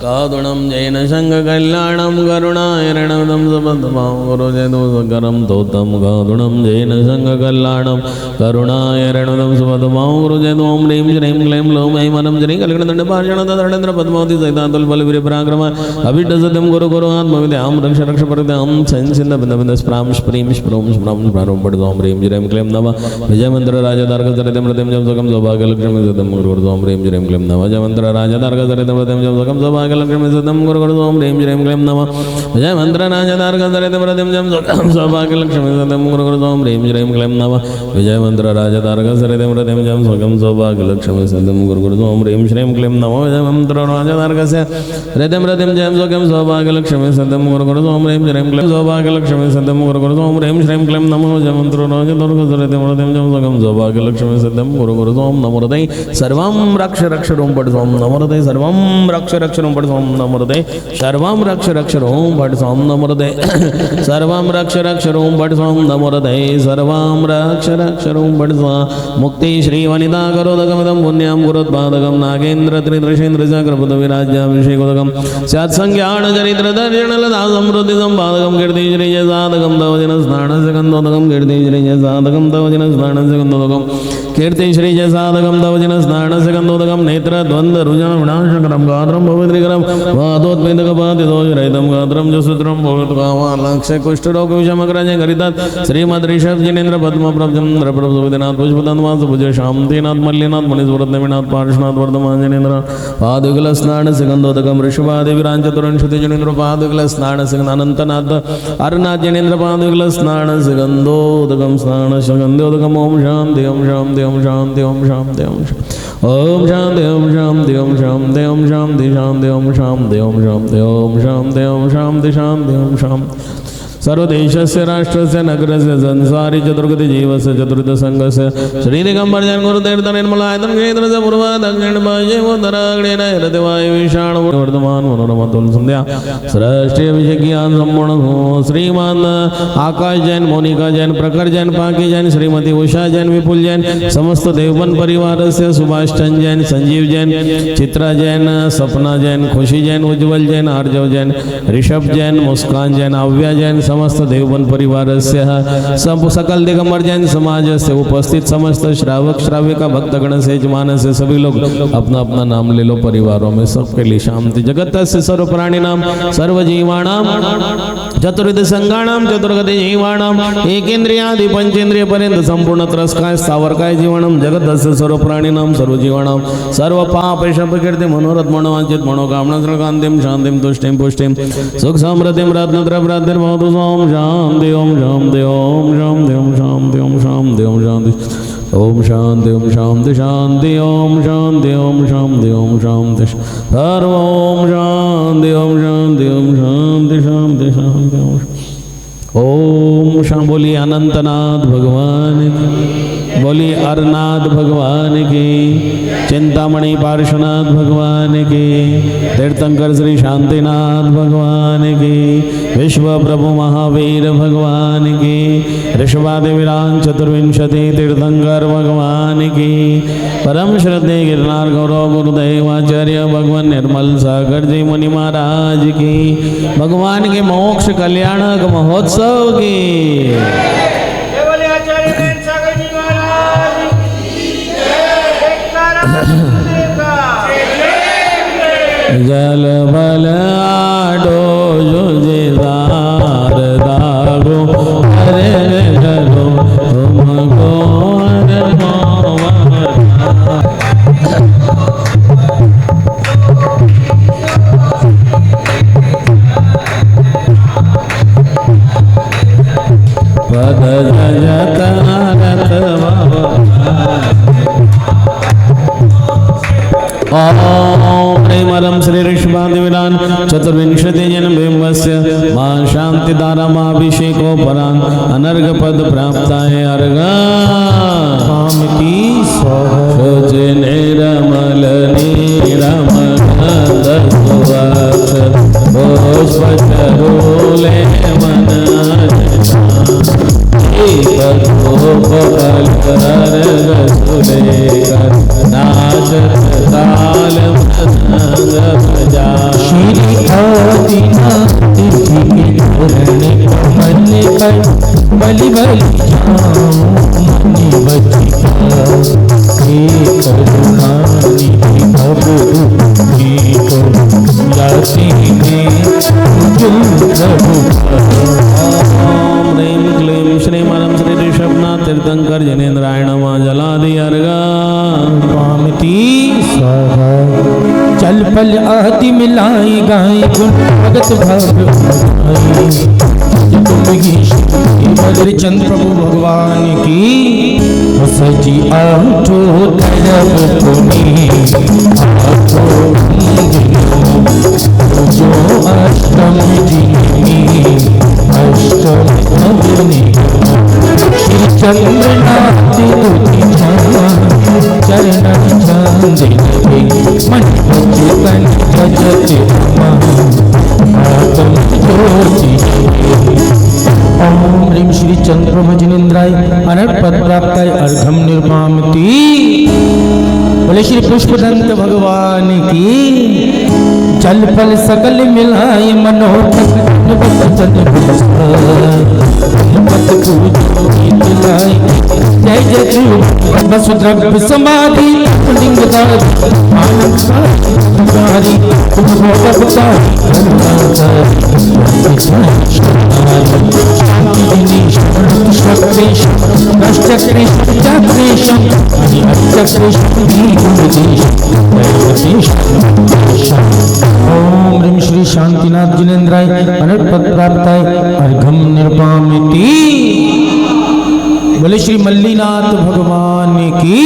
कादुणं जैन संघकल्याणं करुणारणविदं सपदमां गुरुजैनोसघरं तोत्तं कादुणं जैन संघकल्याणं करुणारणविदं सपदमां गुरुजैनो ओं ह्रीं श्रीं क्लीं लौं ऐं मनं श्रीं कलिगणदण्डपाषाणदण्डेन्द्र पद्मावती सहितान्तुलबलवीर्यपराक्रम अभिड्डसत्यं गुरु गुरु आत्मविद्यां रक्ष रक्ष परिद्यां छंसिन्द बिन्द बिन्द स्प्रां स्प्रीं स्प्रों स्प्रां स्प्रां पठितों ह्रीं श्रीं क्लीं नमः विजयमन्त्र राजदार्घचरितं रतिं जं सुखं सौभाग्यलक्ष्मी सदं गुरुगुरुं ह्रीं श्रीं क्लीं नमः विजयमन्त्र राजदार्घचरितं रतिं जं सुखं सौभाग्यलक्ष्मी सदं गुरुगुरुं ह्रीं श्रीं क्लीं नमः विजयमन्त्र राजदार्घचरितं रतिं जं सुखं सौभाग्यलक्ष्मी सदं गुरुगुरुं ह्रीं श्रीं क्लीं नमः विजयमन्त्र राजदार्घचरितं रतिं जं सुखं सौभाग्यलक्ष्मी सदं गुरुगुरुं ह्रीं श्रीं क्लीं नमः विजयमन्त्र राजदार्घस्य रतिं जं सुखं सौभाग्यलक्ष्मी सदं गुरुगुरुं ह्रीं श्रीं क्लीं सौभाग्यलक्ष्मी सदं गुरुगुरुं ह्रीं श्रीं क्लीं नमो जमन्त्रो राजदुर्गसरितं रतिं जं सुखं सौभाग्यलक्ष्मी सद्यं गुरुगुरुं नमोरदै सर्वं रक्ष रक्ष रूं पठसों नमोरदै सर्वं रक्ष रक्ष रूं पठसों नमोरदै सर्वं रक्ष रक्ष रूं पठसों नमोरदै सर्वं रक्ष रक्ष रूं पठसों नमोरदै सर्वं रक्ष रक्ष रूं पठसों मुक्ति श्री वनिता करोदकमिदं पुण्यं गुरुत्पादकं नागेन्द्र त्रिदृशेन्द्र चक्रपद विराज्याभिषेकोदकं स्यात्संज्ञान चरित्र दर्शन लता समृद्धि संपादकं कीर्ति श्री जय साधकं तव जन स्नानसगन्धोदकं कीर्ति श्री जय साधकं तव जन स्नानसगन्धोदकं कीर्ति श्री जय साधकं तव जन स्नानसगन्धोदकं नेत्र द्वन्द्व रुजन विनाशकरं गात्रं भवद्रिकरं वादोत्पेदकपातिदोषरहितं गात्रं जसूत्रं भवत्कामान् लक्ष्य कुष्ठरोग विषमग्रज गरितात् श्रीमद् ऋषभ जिनेन्द्र पद्मप्रभचन्द्र प्रभुविनाथ पुष्पतन्वास भुज शांतिनाथ मल्लिनाथ मणिस्वरत्नविनाथ पार्श्वनाथ वर्धमान जनेन्द्र पादुकल स्नानसगन्धोदकं ऋषभादिविराञ्चतुरं श्रुतिजनेन्द्र पादुकल स्नानसगन्ध अनन्तनाथ अरुणाथ जनेन्द्र पादुकल स्नानसगन्धोदकं स्नानसगन्धोदकं ओम शांति ओम शांति ओम शांति ओम शांति ओम शांति ओम शांति ओम शांति ओम शांति शांति ओम शांति ओम शांति ओम शांति ओम शांति शांति ओम शांति सर्वदेशस्य राष्ट्रस्य नगरस्य संसारी चतुर्गति जीवस्य चतुर्थ संघस्य श्री दिगंबर जैन गुरुतीर्थ निर्मलायतन क्षेत्रस्य पूर्व दक्षिण पश्चिम उत्तराग्नेय नैऋत्य वायु ईशान वर्धमान मनोरमा तुल संध्या श्रेष्ठ अभिषेक ज्ञान संपूर्ण श्रीमान आकाश जैन, मोनिका जैन, प्रखर जैन, पाकी जैन, श्रीमती उषा जैन, विपुल जैन, समस्त देवबन परिवार से सुभाष चंद जैन, संजीव जैन, चित्रा जैन, सपना जैन, खुशी जैन, उज्जवल जैन, आर्जव जैन, ऋषभ जैन, मुस्कान जैन, अव्या जैन, समस्त देवबन परिवार से सब सकल दिगंबर जैन समाज से उपस्थित समस्त श्रावक श्राविका भक्तगण से यजमान से सभी लोग अपना अपना नाम ले लो परिवारों में, सबके लिए शांति। जगत से सर्व प्राणी नाम सर्व जीवाणाम चतुर्विध संगाणाम चतुर्गति जीवाणाम एकेन्द्रियादि पंचेन्द्रिय पर्यंत संपूर्ण त्रस्काय स्थावरकाय जीवाणाम जगत से सर्व प्राणी नाम सर्व जीवाणाम सर्व पाप कीर्ति मनोरथ मनोवांचित मनोकामना कांतिम शांतिम तुष्टिम पुष्टिम सुख समृद्धिम रत्नद्रव्राद्धिर्भवतु ओम शांति ओम शांति ओम शांति ओम शांति ओम शांति ओम शांति ओम शांति ओम शांति शांति ओम शांति ओम शांति ओम शांति सर्व ओम शांति ओम शांति ओम शांति शांति शांति ओम शाम। बोली अनंतनाथ भगवान की, बोली अरनाथ भगवान की, चिंतामणि पार्श्वनाथ भगवान की, तीर्थंकर श्री शांतिनाथ भगवान की, विश्व प्रभु महावीर भगवान की, ऋषभादिवीरान चतुर्विंशति तीर्थंकर भगवान की, परम श्रद्धे गिरनार गौरव गुरुदेवाचार्य भगवान निर्मल सागर जी मुनि महाराज की, भगवान के मोक्ष कल्याणक महोत्सव की जल बल आडो जो जेदार दागो अरे गलो तुमको पद जयतनारत ओम प्रेमरम श्री ऋषभादिवीरान चतुर्विंशति जन बिंबस्य मां शांति दारामाभिषेको परान अनर्घ पद प्राप्ताय अर्घ शुच निरमल नीरमल पुष्पचरूले मन बलि बलि श्रीमरम श्री ऋषभनाथ तीर्थंकर जनेन्द्रायण जलादि अर्घा चल पल आहति मिलाई गाय गुण भगत भाव चंद प्रभु भगवान की सजी आठो तरफ पुनी जो अष्टम जिनी अष्टम अग्नि श्री चंद्रनाथ दुति चरण चांद मन चितन जगत आत्म ज्योति ओम ह्रीं श्री चंद्रमजनेन्द्राय अनर्पद प्राप्ताय अर्घम निर्मामति। बोले श्री पुष्पदंत भगवान की जल फल सकल मिलाए मनोरथ जय जय वसुद्रव्य समाधि ओम ह्रीं श्री शांतिनाथ जिनेन्द्राय अनर्पद प्राप्ताय अर्घम निर्मामति। बोले श्री मल्लीनाथ भगवान की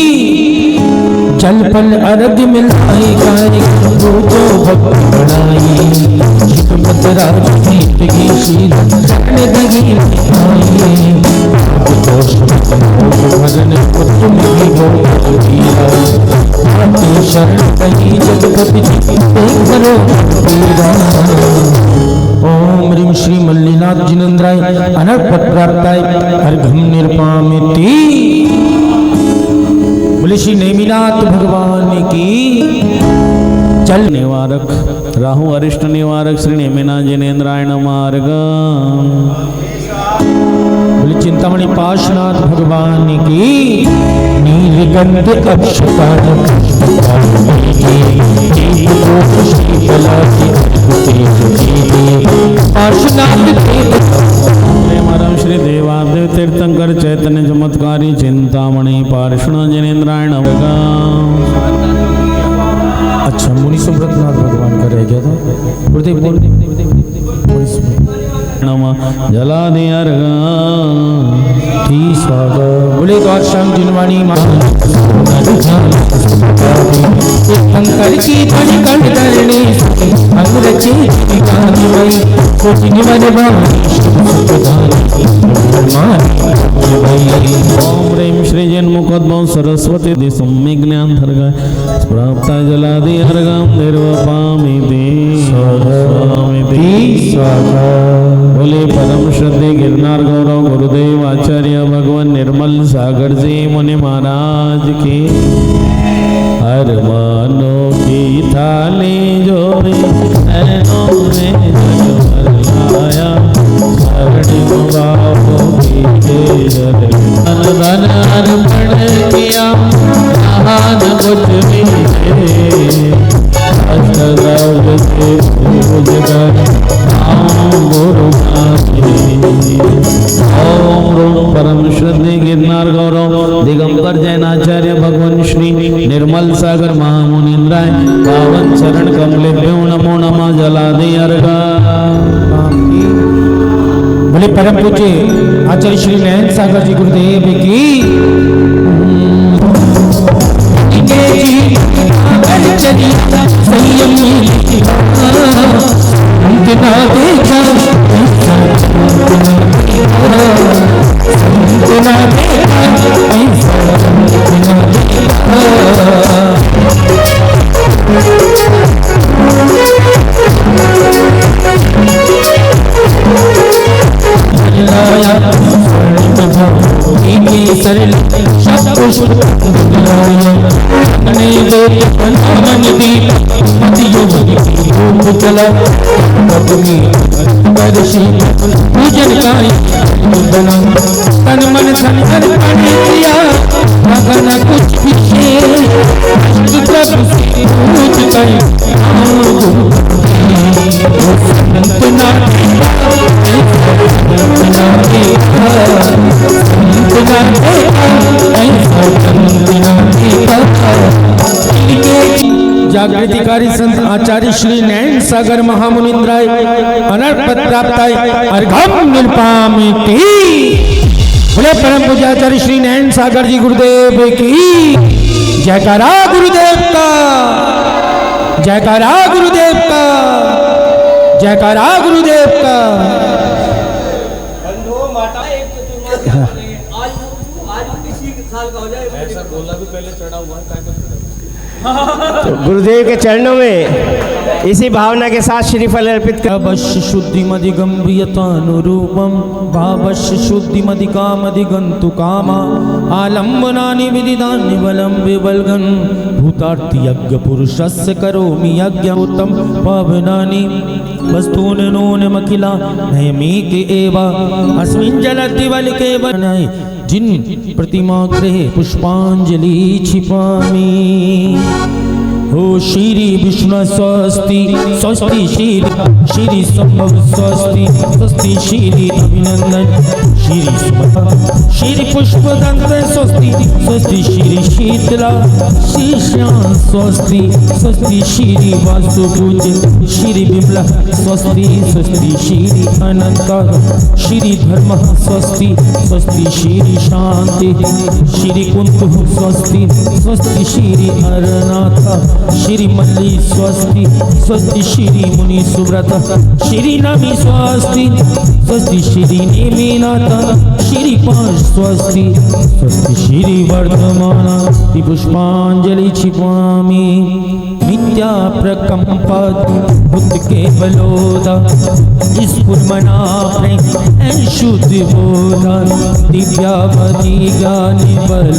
जल पल अर्घ मिलाई गाय जो भक्त बढ़ाई पतराज गीत की शील दगी आइए दोष भजन को तुम ही हो आपकी शरण कहीं जगपति जी करो पीरा। ओम ह्रीं श्री मल्लीनाथ जिनेन्द्राय अनर्पण प्राप्ताय अर्घम निर्पामिति। बोले श्री नेमिनाथ भगवान की जल निवारक राहु अरिष्ट निवारक श्री नेमिनाथ जिनेन्द्राय नमार्ग। बोले चिंतामणि पाशनाथ भगवान की नीलकंठ अक्षतान प्रेमरम श्री देवादेव तीर्थंकर चैतन्य चमत्कारी चिंतामणि पार्षण जिनेन्द्राय नमः। अच्छा मुनि सुब्रतनाथ भगवान का रह गया था। गुरुदेव नमः जलादि अर्घ बोले द्वार श्याम जिनवाणी शंकर की धन कंठ धरणी अंग्रजी ओम ह्रीं श्री जन्मुखोद्भव सरस्वती दिसुम्मि ज्ञान धर्गा प्राप्त जलादि अर्घम निर्वपामिति। बोले परम श्रद्धे गिरनार गौरव गुरुदेव आचार्य भगवान निर्मल सागर जी मुनि महाराज की। हर मानो की थाली जोड़ी नैनों में जगमगाया स्वर्णिम बाबू की जय। धन अर्पण किया महान कुछ भी अष्टदल से पूज कर गुरु ओम रूम परम श्रद्धे गिरनार गौरव दिगंबर जैनाचार्य भगवान श्री निर्मल सागर महामुनिन्द्राय पावन शरण कमलेभ्यो नमो नमः जलादि अर्घ। बोले परम पूज्य आचार्य श्री नयन सागर जी गुरुदेव की संयम देखा सरल चला पूजन तन मन धन किया न कुछ जागृतिकारी संत आचार्य श्री नयन सागर महामुनिन्द्राय अनर्पण प्राप्ताय अर्घम निर्पामिति। बोले परम पूज्य आचार्य श्री नयन सागर जी गुरुदेव की जयकारा गुरुदेव का, जयकारा गुरुदेव का, जयकारा गुरुदेव का। तो गुरुदेव के चरणों में इसी भावना के साथ श्रीफल अर्पित कर। भावश्य शुद्धिमधिगम्भीयतानुरूपं भावश्य शुद्धिमधिकामधिगन्तु कामा आलम्बनानि विदितानि बलं विबल्घन् भूतार्थि यज्ञ पुरुषस्य करोमि यज्ञोत्तम पावनानि वस्तूनि नूनमखिला नयमेक एव अस्मिन् जलति बलिके बनाय जिन प्रतिमा गृहे पुष्पांजलि छिपामि। हो श्री विष्णु स्वस्ति स्वस्ति श्री संभव स्वस्ति स्वस्ति श्री अभिनंदन श्री पुष्पदंत स्वस्ति स्वस्ति श्री शीतला श्री श्याम स्वस्ति स्वस्ति श्री वासुपूज्य श्री विमला स्वस्ति स्वस्ति श्री अनंत श्री धर्म स्वस्ति स्वस्ति श्री शांति श्री कुंतु स्वस्ति स्वस्ति श्री अरनाथ श्री मल्ली स्वस्ति स्वस्ति श्री मुनि सुव्रत श्री नमी स्वस्ति स्वस्ति श्री नेमिनाथ श्री पांच स्वस्ति स्वस्ति श्री वर्धमान पुष्पांजलि छिपामि मिथ्या प्रकंपत बुद्ध के बलोदा स्फुर्मना शुद्ध बोधा दिव्यावधि ज्ञानी बल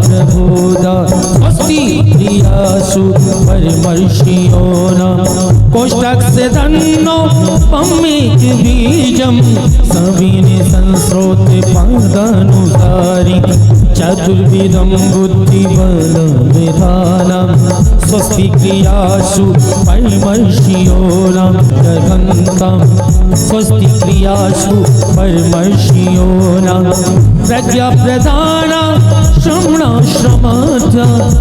प्रबोधा स्वस्ति क्रियासु परमर्षियो न कोष्ठक से धन्नो पम्मिक बीजम सविने संस्रोत पादानुसारी चतुर्विधम बुद्धि बल विधानम स्वस्ति क्रियासु परमर्षियो न दहन्तम स्वस्ति क्रियासु परमर्षियो न प्रज्ञा प्रदान श्रवणाश्रमाच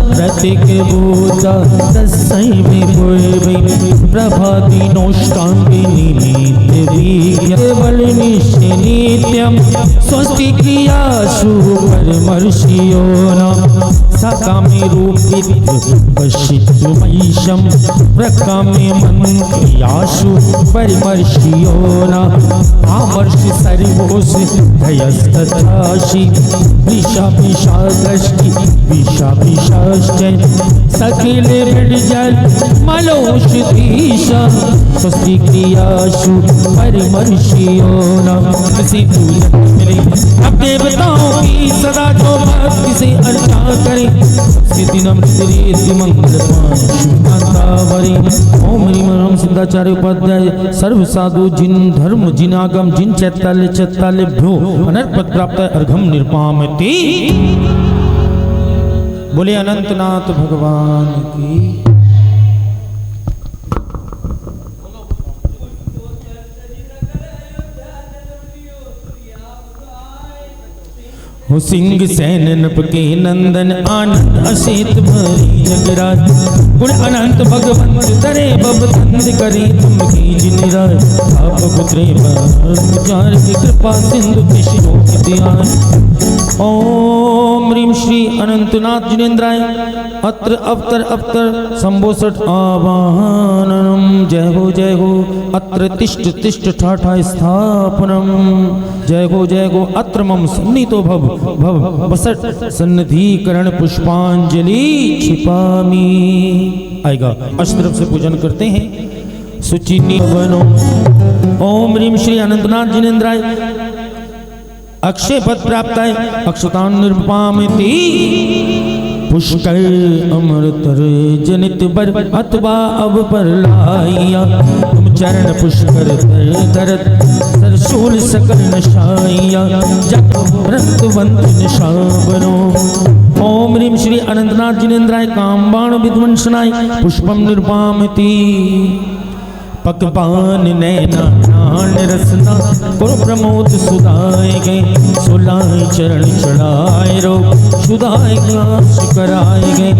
प्रतीक बोधा तस्मै पूर्वे प्रभाति नोष्टांगी निमित्त केवल नित्यम स्वस्ति क्रियासु परमर्षियो न सकामे रूपित वशिष्ठमैशम प्रकामे मन क्रियासु परमर्षियो न आमर्ष सर्वोस भयस्तथाशि विषाभिषादृष्टि विषाभिषाश्चन सकिल बिडजल मलोषधीश स्वस्ति क्रियासु परमर्षियो न किसी पूजन मिले अब देवताओं की सदा जो भक्ति से अर्चा करे सिद्धि नमृति मंगल पांतावरी ओम ह्रीं राम सिद्धाचार्य उपाध्याय सर्व साधु जिन धर्म जिन आगम जिन चैताल्य भ्यो अनर्पद प्राप्त अर्घम निर्पामति। बोले अनंतनाथ भगवान की। हो सिंह सैन नप के नंदन आनंद असेत भरी जगराज गुण अनंत भगवंत तरे बब तंद करे तुम की जिनिराज आप पुत्रे चार की कृपा सिंधु किशोक ध्यान। ओम ह्रीं श्री अनंतनाथ जिनेन्द्राय अत्र अवतर संबोसठ आवाहनम जय हो अत्र तिष्ठ तिष्ठ ठाठा स्थापनम जय हो अत्र मम सन्नितो भव बसट सन्निधिकरण पुष्पांजलि छिपामी। आएगा अष्टरफ से पूजन करते हैं सुचिनी बनो। ओम ह्रीं श्री अनंतनाथ जिनेन्द्राय अक्षय पद प्राप्त है अक्षतान निर्पामिति पुष्कर अमृतर जनित बर अथवा अब पर लाइया तुम चरण पुष्कर धरत सरशूल सकल नशाइया जग व्रतवंत निशाबनो। ओम ह्रीं श्री अनंतनाथ जिनेन्द्राय कामबाण विध्वंसनाय पुष्पम निर्पामिति पकवान नैना नान रसना कुर प्रमोद सुधाए गए सुलाए चरण चढ़ाए रो सुधाए घास कराए गए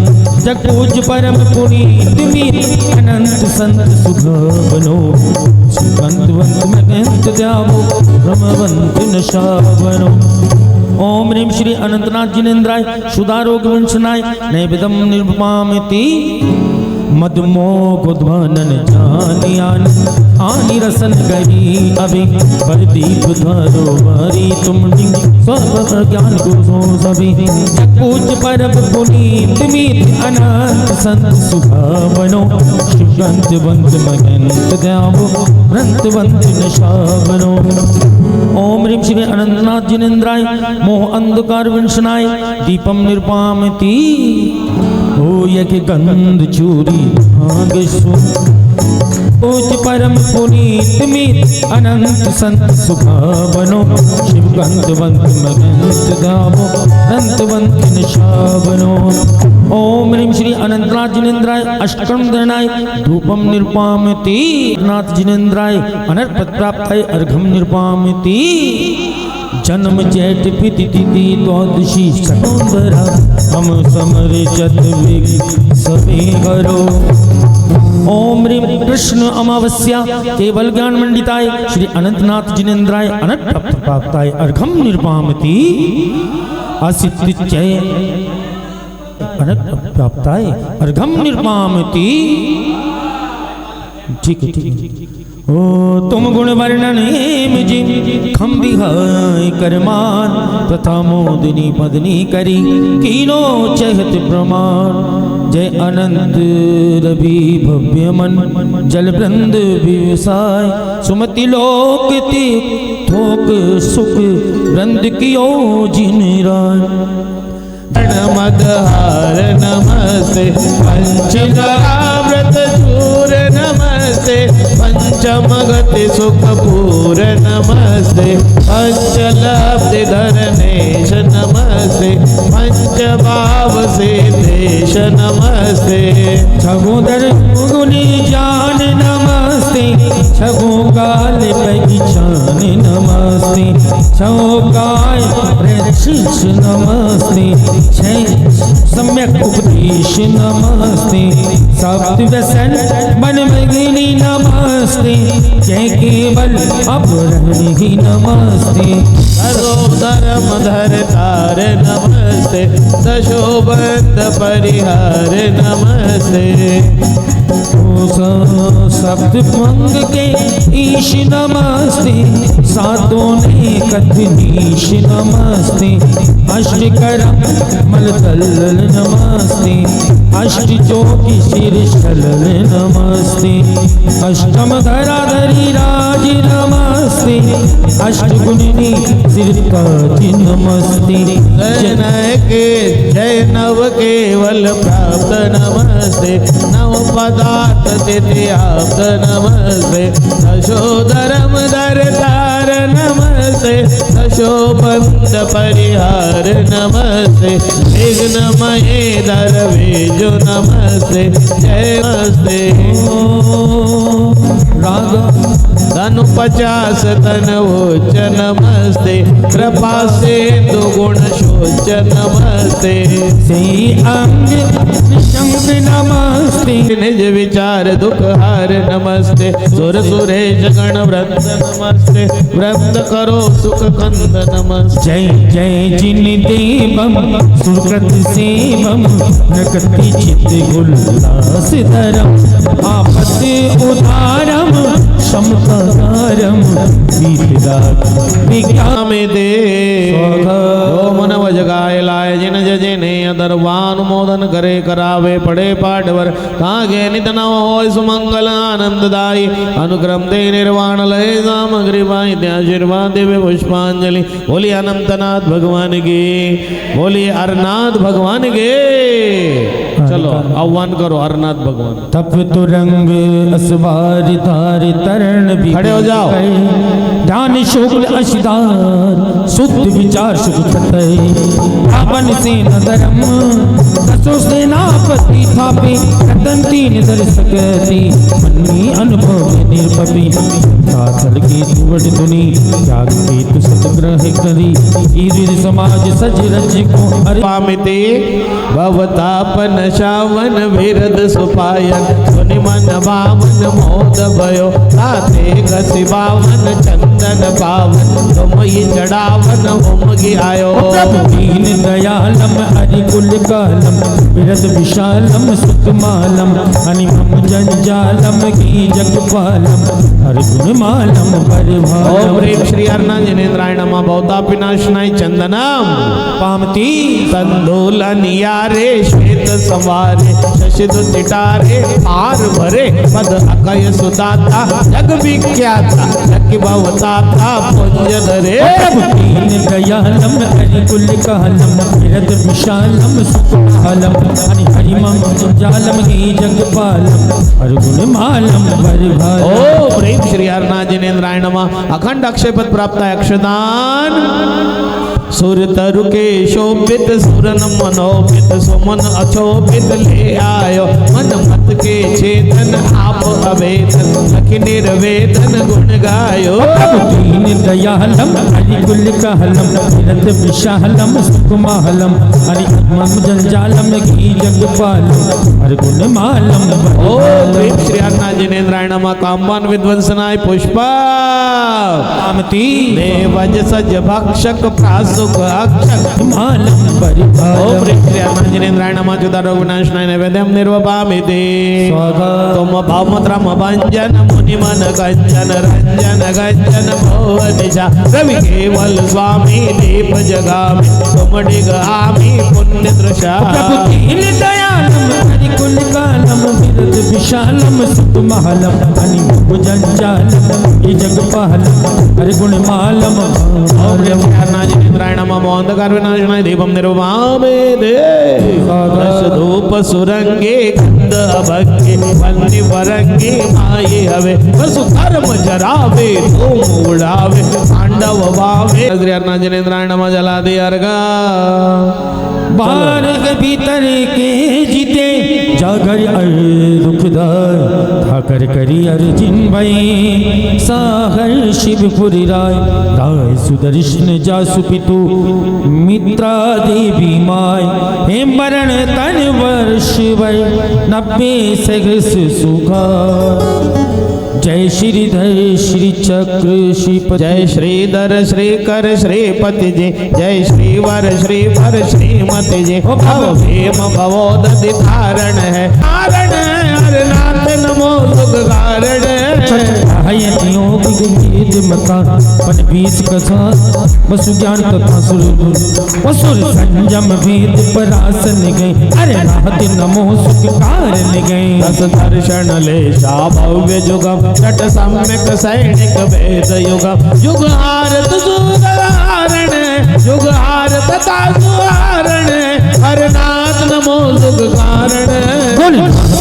जगपूज परम पुनीत मीत अनंत संत सुधावनो सुगंधवंत मगंत द्यावो ब्रह्मवंत नशावनो। ओम ह्रीं श्री अनंतनाथ जिनेन्द्राय सुधारोग वंशनाय नैवेदम निर्पामिति मदमोगुध्वनन जानियान आनि रसन गई अभी परदीप धरो मरी तुम स्व ज्ञान गुरु सभी पूज परब पुनीत मीत अनंत संत सुभावनो शिवंत वंत मगंत द्यावो व्रतवंत नशावनो। ओम ह्रीं श्री अनंतनाथ जिनेन्द्राय मोह अंधकार विंशनाय दीपम निर्पामिति हो यज्ञ गंध चूरी भाग पूज परम पुनीत मीत अनंत संत सुखावनो शिव गंधवंत मगंत गावो दंतवंत निशावनो। ओम ह्रीं श्री अनंतनाथ जिनेन्द्राय अष्टम दनाय धूपम निर्पामिति नाथ जिनेन्द्राय अनर्पद प्राप्त है अर्घम निर्पामिति जन्म चैत पिति तिथि द्वादशी सतोंदरा हम समरे चतुर्विग सभी करो। ओम ह्रीं कृष्ण अमावस्या केवल ज्ञान मंडिताय श्री अनंतनाथ जिनेन्द्राय अनर्पद प्राप्ताय अर्घम निर्पामिति असित चय अनक प्राप्ताय अर्घम निर्मामति। ठीक है, ठीक है। ओ तुम गुण वर्णन हेम जिम खम बिहाय करमान, तथा मोदिनी पदनी करी कीनो चहत प्रमाण। जय अनंत रवि भव्य मन जल वृंद विवसाय, सुमति लोक थोक सुख वृंद कियो जिन राय। मदहार नमस्ते पंचगराव्रत चूर नमस्ते, पंचमगति सुखपूर नमस्ते, पंचलब्धि धरणेश नमस्ते, पंचभाव सिद्धेश नमस्ते। छगोदर गुनी जान नमस्ते, छगोगाल पहचान नमस्ते, छगोगाय प्रशिक्ष नमस्ते, सम्यक उपदेश नमस्ते, सप्त व्यसन मन मगिनी नमस्ते, जय केवल अपरहि नमस्ते। धर्म धर तार नमस्ते, दशोबंध परिहार नमस्ते। सप्त मंग के ईश नमस्ते, सातों ने कथनीश नमस्ते, अष्ट करम मलदल नमस्ते, अष्ट जोगी शीर्षल नमस्ते, अष्टम धराधरी राज नमस्ते, अष्ट गुणिनी सिरताज नमस्ते। जय नव केवल प्राप्त नमस्ते, नव पदार्थ तिथ्याप्त नमस्ते, दशोधरम धर तार नमस्ते, दशोबंध परिहार नमस्ते, विघ्नमये दरवेजो नमस्ते। जय नमस्ते। राग धनु 50 तन उच्च नमस्ते, कृपा से दुगुण शोच नमस्ते। से अंग शंख नमस्ते, निज विचार दुख हार नमस्ते, सुर सुरेश गण वृंद नमस्ते, वृंद करो सुख कंद नमस्ते। जय जय जिन देवम सुकृत सेवम, नकति चित उल्लास धरम, आपत उदारम समतारम, विज्ञान में दे मन वजगाय लाय जिन जने अदरवानुमोदन करे करावे पड़े पाठवर, तागे नित नव होय सुमंगल आनंददायी, अनुक्रम दे निर्वाण लय सामग्री पाई आशीर्वाद दिव्य पुष्पांजलि। बोली अनंतनाथ भगवान की, बोली अरनाथ भगवान के। चलो आह्वान करो अरनाथ भगवान। तप तुरंग असवार धार तरण भी खड़े हो जाओ। ध्यान शुक्ल अशिदार शुद्ध विचार सुख छतय, रावण से नदरम दसो सेनापति थापे, रतन तीन दर सकती मन्नी अनुभव निर्पपी, साथल की तुवट धुनी त्याग के तु सतग्रह करी, ईद समाज सज रज को पामिते भवतापन शावन विरद सुपायन, सुनि मन बावन मोद भयो, ताते घसि बावन चंदन पावन, तुम ही चढ़ावन होम आयो। दीन दयालम अरिकुल कालम, विरद विशालम सुतमालम, अनिमम जंजालम की जगपालम, हरगुण मालम परिभालम। ओम ह्रीं श्री अर्णा जनेन्द्राय नमः। भवतापिनाशनाय चंदनम पामती संदोलन यारे, श्वेत सवारे शशिदु चिटारे, पार भरे पद अकय सुदाता, जग विख्याता जग भवताता पुंज धरे। दीन दयालम अरिकुल कालम, विरद विशालम सुतमालम, हरिमम जंजालम की जगपालम, हरगुण मालम परिभालम। ओम ह्रीं श्री अर्णा जनेन्द्राय नमः। अखंड अक्षय पद प्राप्त अक्षदान। सुर तरु के शोभित सुरन मनोभित, सुमन अछोभित ले आयो, मन मत के चेतन आप अवेदन, लखि निर्वेदन गुण गायो। दीन दयालम अरिकुल कालम, विरद विशालम सुकुमालम, हरिमम जंजालम की जगपालम, हरगुण मालम। ओम ह्रीं श्री अर्णा जनेन्द्राय नमः। कामवान विध्वंसनाय पुष्पा पामती देवज सज भक्षक प्रास सुख अक्षर मालम ओम परिपालम ह्रीं श्री हनुमानजीनेन्द्राय नमः अच्युतारोग विनाशनाय नैवेद्यं निर्वपामि ते स्वाहा तुम भवमत्रम भंजन मुनि मन गंजन रंजन गंजन भवनिशा रवि केवल स्वामी दीप जगामि तुम डिगामि पुण्य दृशा प्रभु दीन दयालम हरिकुल कालम विरद विशालम सुत महलम हनि भुजंजालम ये जग पहलम हरि गुण मालम ओम ह्रीं श्री हनुमानजीनेन्द्राय नमः मोहंधकार विनाशनाय दीपं निर्वपामि ते रस धूप सुरंगे गंध अभंगे वन्य वरंगे माये हवे वसु कर्म जरावे धूम उड़ावे पांडव भावे श्री हनुमानजीनेन्द्राय नमः जलादि अर्घा बारह भीतर के जीते जागर अर दुखदार धाकर करी अर्जिन भई सागर शिवपुरी राय राय सुदर्शन जासु पितु मित्रा देवी माय हे मरण तन वर्ष भय 90 सहस सुखा जय श्रीधर श्री चक्र श्रीपति जय श्रीधर श्रीकर श्रीपति जी जय श्रीवर श्रीभर श्रीमति जी भव भीम भवोदधि धारण है कारण हर नाथ नमो सुख कारण योग वेद मता पन 20 कथा वसु ज्ञान तथा सुर संयम वेद परासन गए अरे नाथ नमो सुख कारण गए दस दर्शन ले भव्य जुगम नट सम्यक सैनिक वेद युगम युग आरत सुधारण युग आरत तथा सुहारण हर नाथ नमो सुख कारण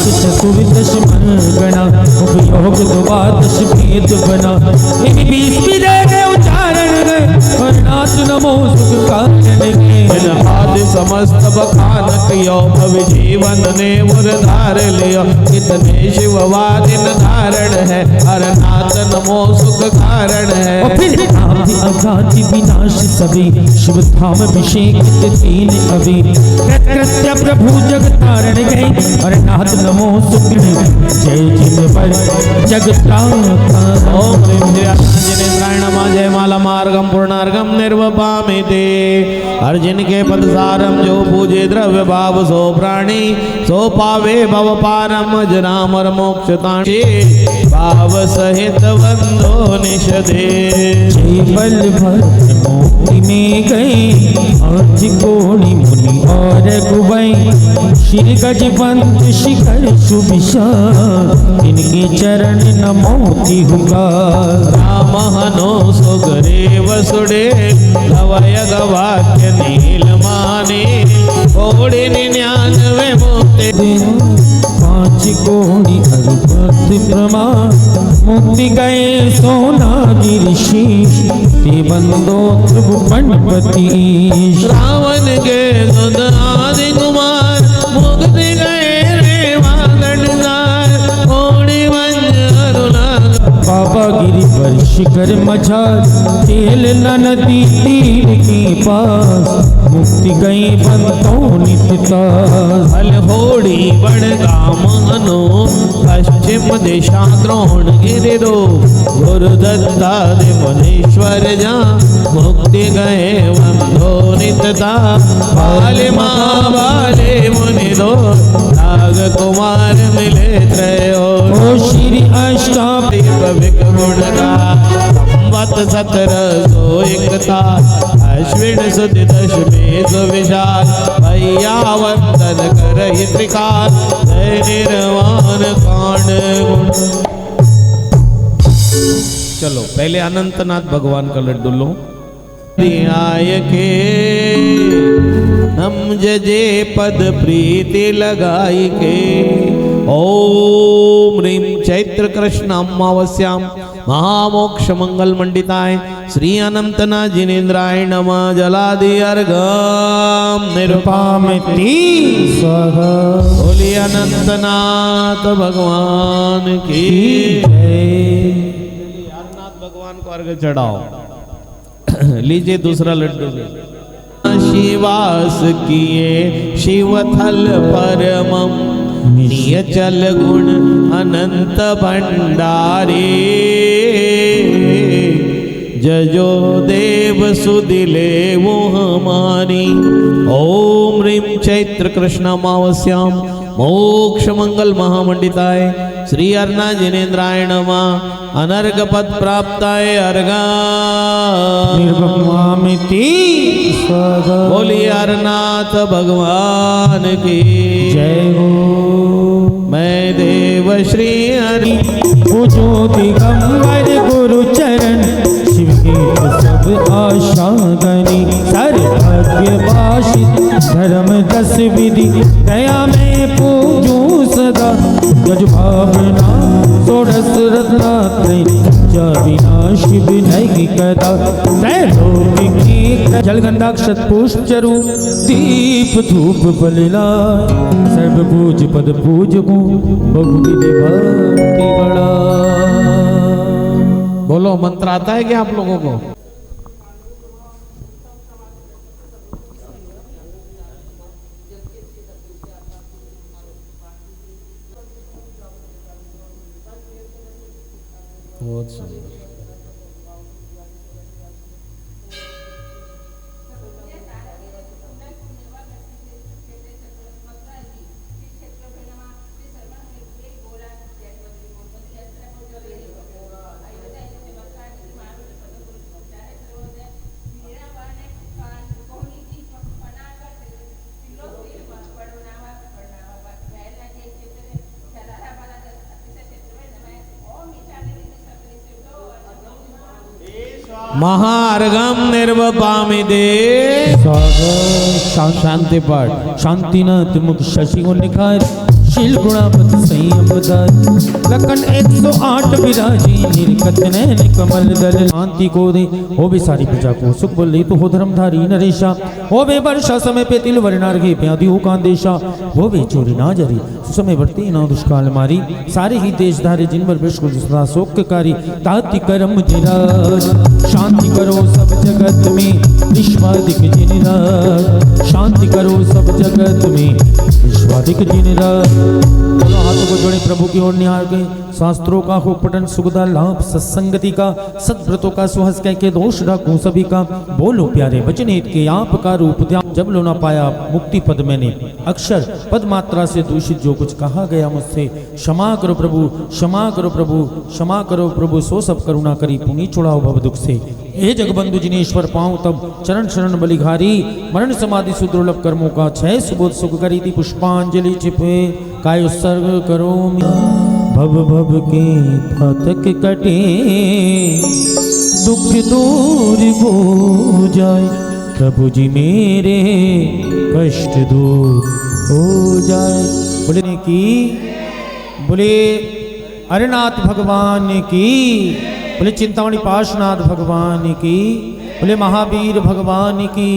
चतुर्दश मन गणा उपयोग द्वादश वेद बना 20 विदे उच्चारण गए और नाथ नमो सुख कारण गए आदि समस्त बखानक यो भव जीवन ने मुर धार लियो कितने शिववादिन धारण है हर नाथ नमो सुख कारण है और फिर आदि अगाधि विनाश सभी शिव धाम अभिषेक तीन अभी कृत्य प्रभु जग तारण गए और नाथ नमो सुख जय जिन पर जग ओम ह्रीं श्री हनुमानजीनेन्द्राय नमः जय माला मार्गम पूर्णार्गम निर्वपामि ते अर्जुन के पदसारम जो पूजे द्रव्य भाव सो प्राणी सो पावे भव पारम जनामर मोक्षताणी भाव सहित वंदो निषदे जय बल भद्र मोक्ति में गए आज कोणि मुनि और गुबई श्री गजवंत शिखर सुविशा इनके चरण नमोति हुआ राम हनो सुग्रीव सुडे लवय गवाक्य नील माने कोड़े 99 मोते 5 कोणि हरिपद प्रमाण मुक्ति गए सोना ऋषि ते बंदो त्रिभुवनपति रावण के सुध आदि कुमार मुक्ति गए रे वागणदार कोड़ी वंज अरुणाग बाबा गिरि पर शिखर मझार तेल न नदी तीर के पास मुक्ति गए बंदों नित्ता हल होड़ी बड़गाम हनो पश्चिम दिशा द्रोण गिरिरो गुरुदत्ता देवनेश्वर जा मुक्ति गए वंदो नितता बाले माँ बाले मुनि दो नाग कुमार मिले त्रयो ओ श्री अष्टादीप गुण का वत 1701 अश्विन सुद दशमी सुविशाल भैया वंदन कर त्रिकाल जय निर्वाण कांड गुण। चलो पहले अनंतनाथ भगवान का लड्डू लो आय के हम जजे पद प्रीति लगाई के ओम ह्रीं चैत्र कृष्ण अमावस्याम महामोक्ष मंगल मंडिताय श्री अनंतनाथ जिनेन्द्राय नमः जलादि अर्घम निरुपामिति स्वाहा बोलिए अनंतनाथ भगवान की जय। अनंतनाथ भगवान को अर्घ चढ़ाओ। लीजिए दूसरा लड्डू शिवास किए शिवथल परमम नियचल गुण अनंत भंडारे जजो देव सुदिले वो हमारी। ओम ह्रीं चैत्र कृष्णमावस्याम मोक्ष मंगल महामंडिताय श्री अर्णा जिनेन्द्राय नमः। अनर्घ पद प्राप्ताय अर्घा निर्भमामिति स्वाहा। बोलिए अरनाथ भगवान की जय हो। मैं देव श्री हरि पूजो दिगंबर गुरु चरण शिव के सब आशा गनी। सर भाग्यवासित धर्म दस विधि दया में पूजू सदा। गज भावना षोडश रत्नात्रय जा विनाश विनय कदा। त्रैलोक की जलगंधाक्षत पुष्प चरु दीप धूप बलिलाय। सर्व पूज पद पूजको बहुविधि भक्ति बड़ा। बोलो मंत्र आता है क्या आप लोगों को? बहुत सुंदर। महार्घम निर्वपामि दे। शांति पाठ। शांतिनाथ मुख शशि को निखार शील गुणापति संयम बधाई। लखन 108 विराजी नीलकंठ नयन कमल दल। शांति को दे हो भी सारी प्रजा को सुख बोले तो हो धर्मधारी नरेशा। हो बे वर्षा समय पे तिल वरनार्घे प्यादी हो कांदेशा। हो बे चोरी ना जरी समय वर्ती ना दुष्काल मारी। सारे ही देश धारे जिन पर विश्व सदा शोककारी। ताति करम जिराज शांति करो सब जगत में विश्वाधिक जिन राज। शांति करो सब जगत में विश्वाधिक जिन राज। दोनों हाथों को जोड़े प्रभु की ओर निहार गए। शास्त्रों का हो पठन सुखदा लाभ सत्संगति का। सद्व्रतों का सुहस कह के दोष ढाकूं सभी का। बोलो प्यारे वचन हित के आपका रूप ध्यान। जब लो ना पाया मुक्ति पद मैंने अक्षर पद मात्रा से दूषित जो कुछ कहा गया मुझसे क्षमा करो प्रभु क्षमा करो प्रभु क्षमा करो प्रभु। सो सब करुणा करी पुनी छुड़ाओ भव दुख से। हे जगबंधु जिनेश्वर पाऊं तब चरण शरण बलिघारी। मरण समाधि सुदुर्लभ कर्मों का क्षय सुबोध सुख करी थी पुष्पांजलि छिपे काय उत्सर्ग करो। भव भव के फातक कटे दुख दूर हो जाए। प्रभु जी मेरे कष्ट दूर हो जाए। बोले की बोले अरनाथ भगवान की। बोले चिंतामणि पाशनाथ भगवान की। बोले महावीर भगवान की।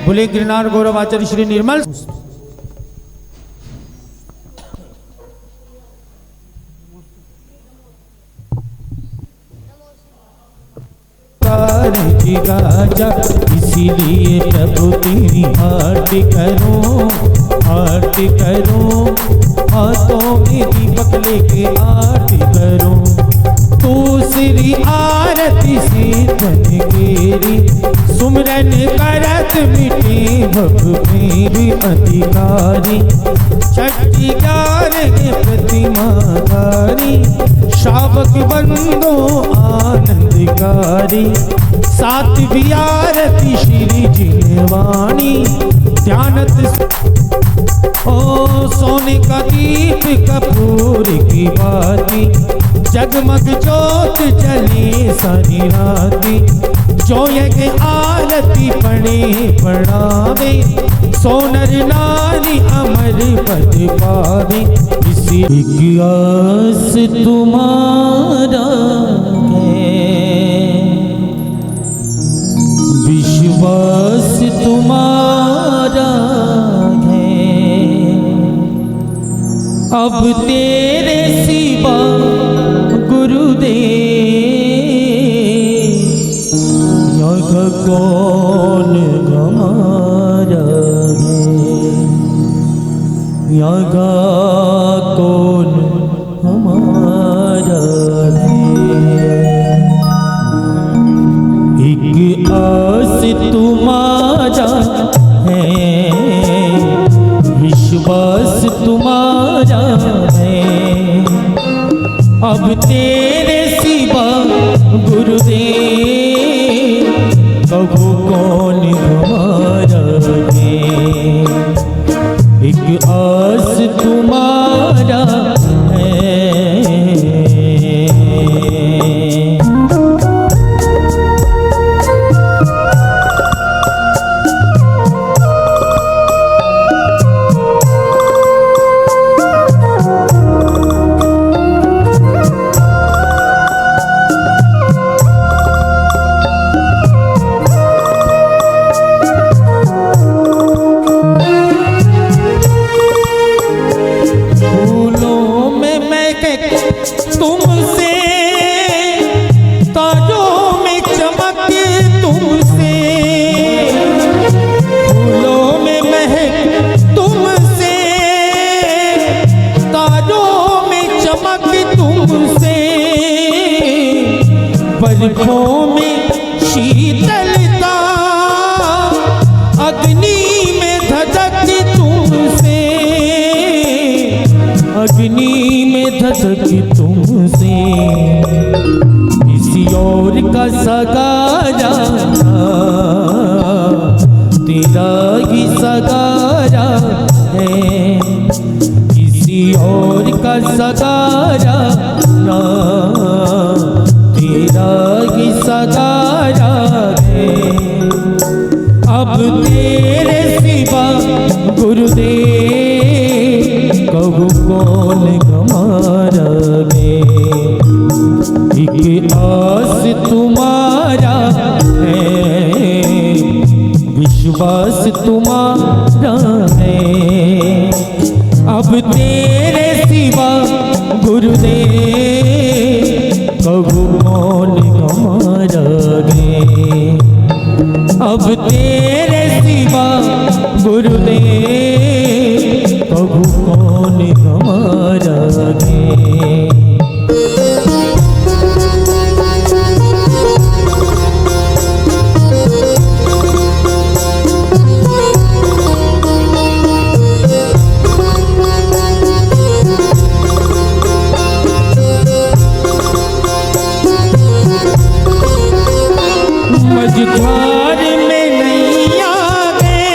बोले गिरनार गौरवाचार्य श्री निर्मल गाजा। इसीलिए प्रभु तेरी आरती करो आरती करो। हाथों में दीपक लेके आरती करो। तू श्री आरती से धन केरी। सुमरन करत मिटे भव मेरी अधिकारी। छठी ग्यारह प्रतिमाधारी। शावक बंदो आनंदकारी। सातवीं आरती श्री जिनवाणी। ध्यानत ओ सोने का दीप कपूर की बाती। जगमग जोत जले सारी राती। जो ये आरती पढ़े पढ़ावे। सोनर नारी अमर पद पावे। इसी आस तुम्हारा है विश्वास तुम्हारा है। अब तेरे सिवा गुरुदेव यहाँ कौन हमारा है। यहाँ कौन हमारा है। तुम्हारा है, विश्वास तुम्हारा है। अब तेरे सिवा गुरुदेव कबू कौन हमारा है। एक आस तुम्हारा है। तुमसे ताजों में चमक तुमसे, फूलों में महक तुमसे, ताजों में चमक तुमसे, बरखों में शीतलता, अग्नि में धधक तुमसे, अग्नि में धधक तुमसे। किसी और का सगारा तेरा ही सगारा है, किसी और का सगारा ना तेरा ही सगारा है। अब तेरे सिवा गुरुदेव कबू कौन हमारा है। एक आस तुम्हारा है, विश्वास तुम्हारा है। अब तेरे सिवा गुरुदेव कबू कौन हमारा है। अब तेरे सिवा गुरुदेव कबू कौन हमारा है। मझधार में नैया गए,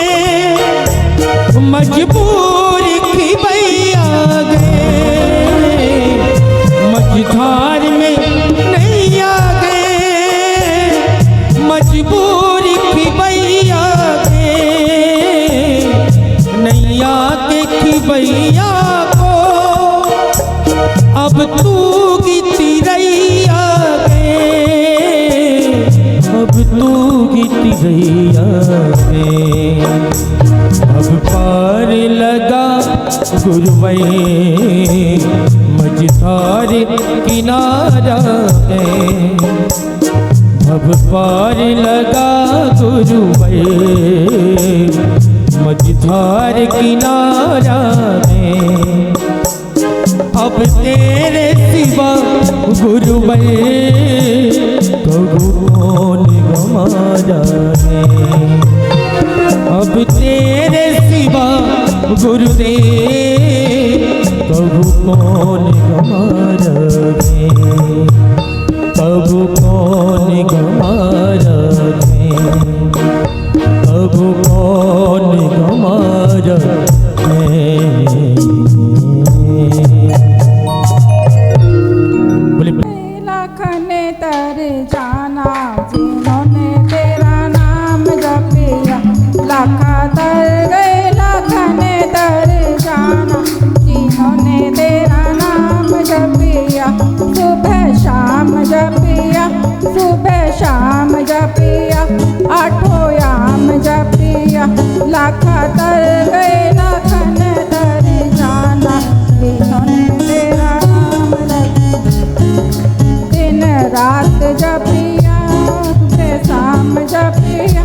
मजबूर की भैया गए। मझधार में नैया गए, मजबूर की भैया गए। नैया के खिबैया को अब तू गीती रैया गए, अब तू गीती रैया गए। अब पार लगा गुरुवै मझधार किनारा है। अब पार लगा गुरुवै मझधार किनारा है। अब तेरे सिवा गुरुवै कबू कौन हमारा है। अब तेरे सिवा गुरुदेव कबू कौन हमारा है। कबू कौन हमारा है। कबू कौन हमारा है। लखने तर जाना जिन्होंने तेरा नाम जपिया, लाखा तर गए लखने तर जाना जिन्होंने तेरा नाम जपिया। सुबह शाम जपिया, सुबह शाम जपिया, आठों याम जपिया, लाखा तर गए लखने तर जाना जिन्होंने तेरा नाम दिन रात जपिया, सुबह शाम जपिया,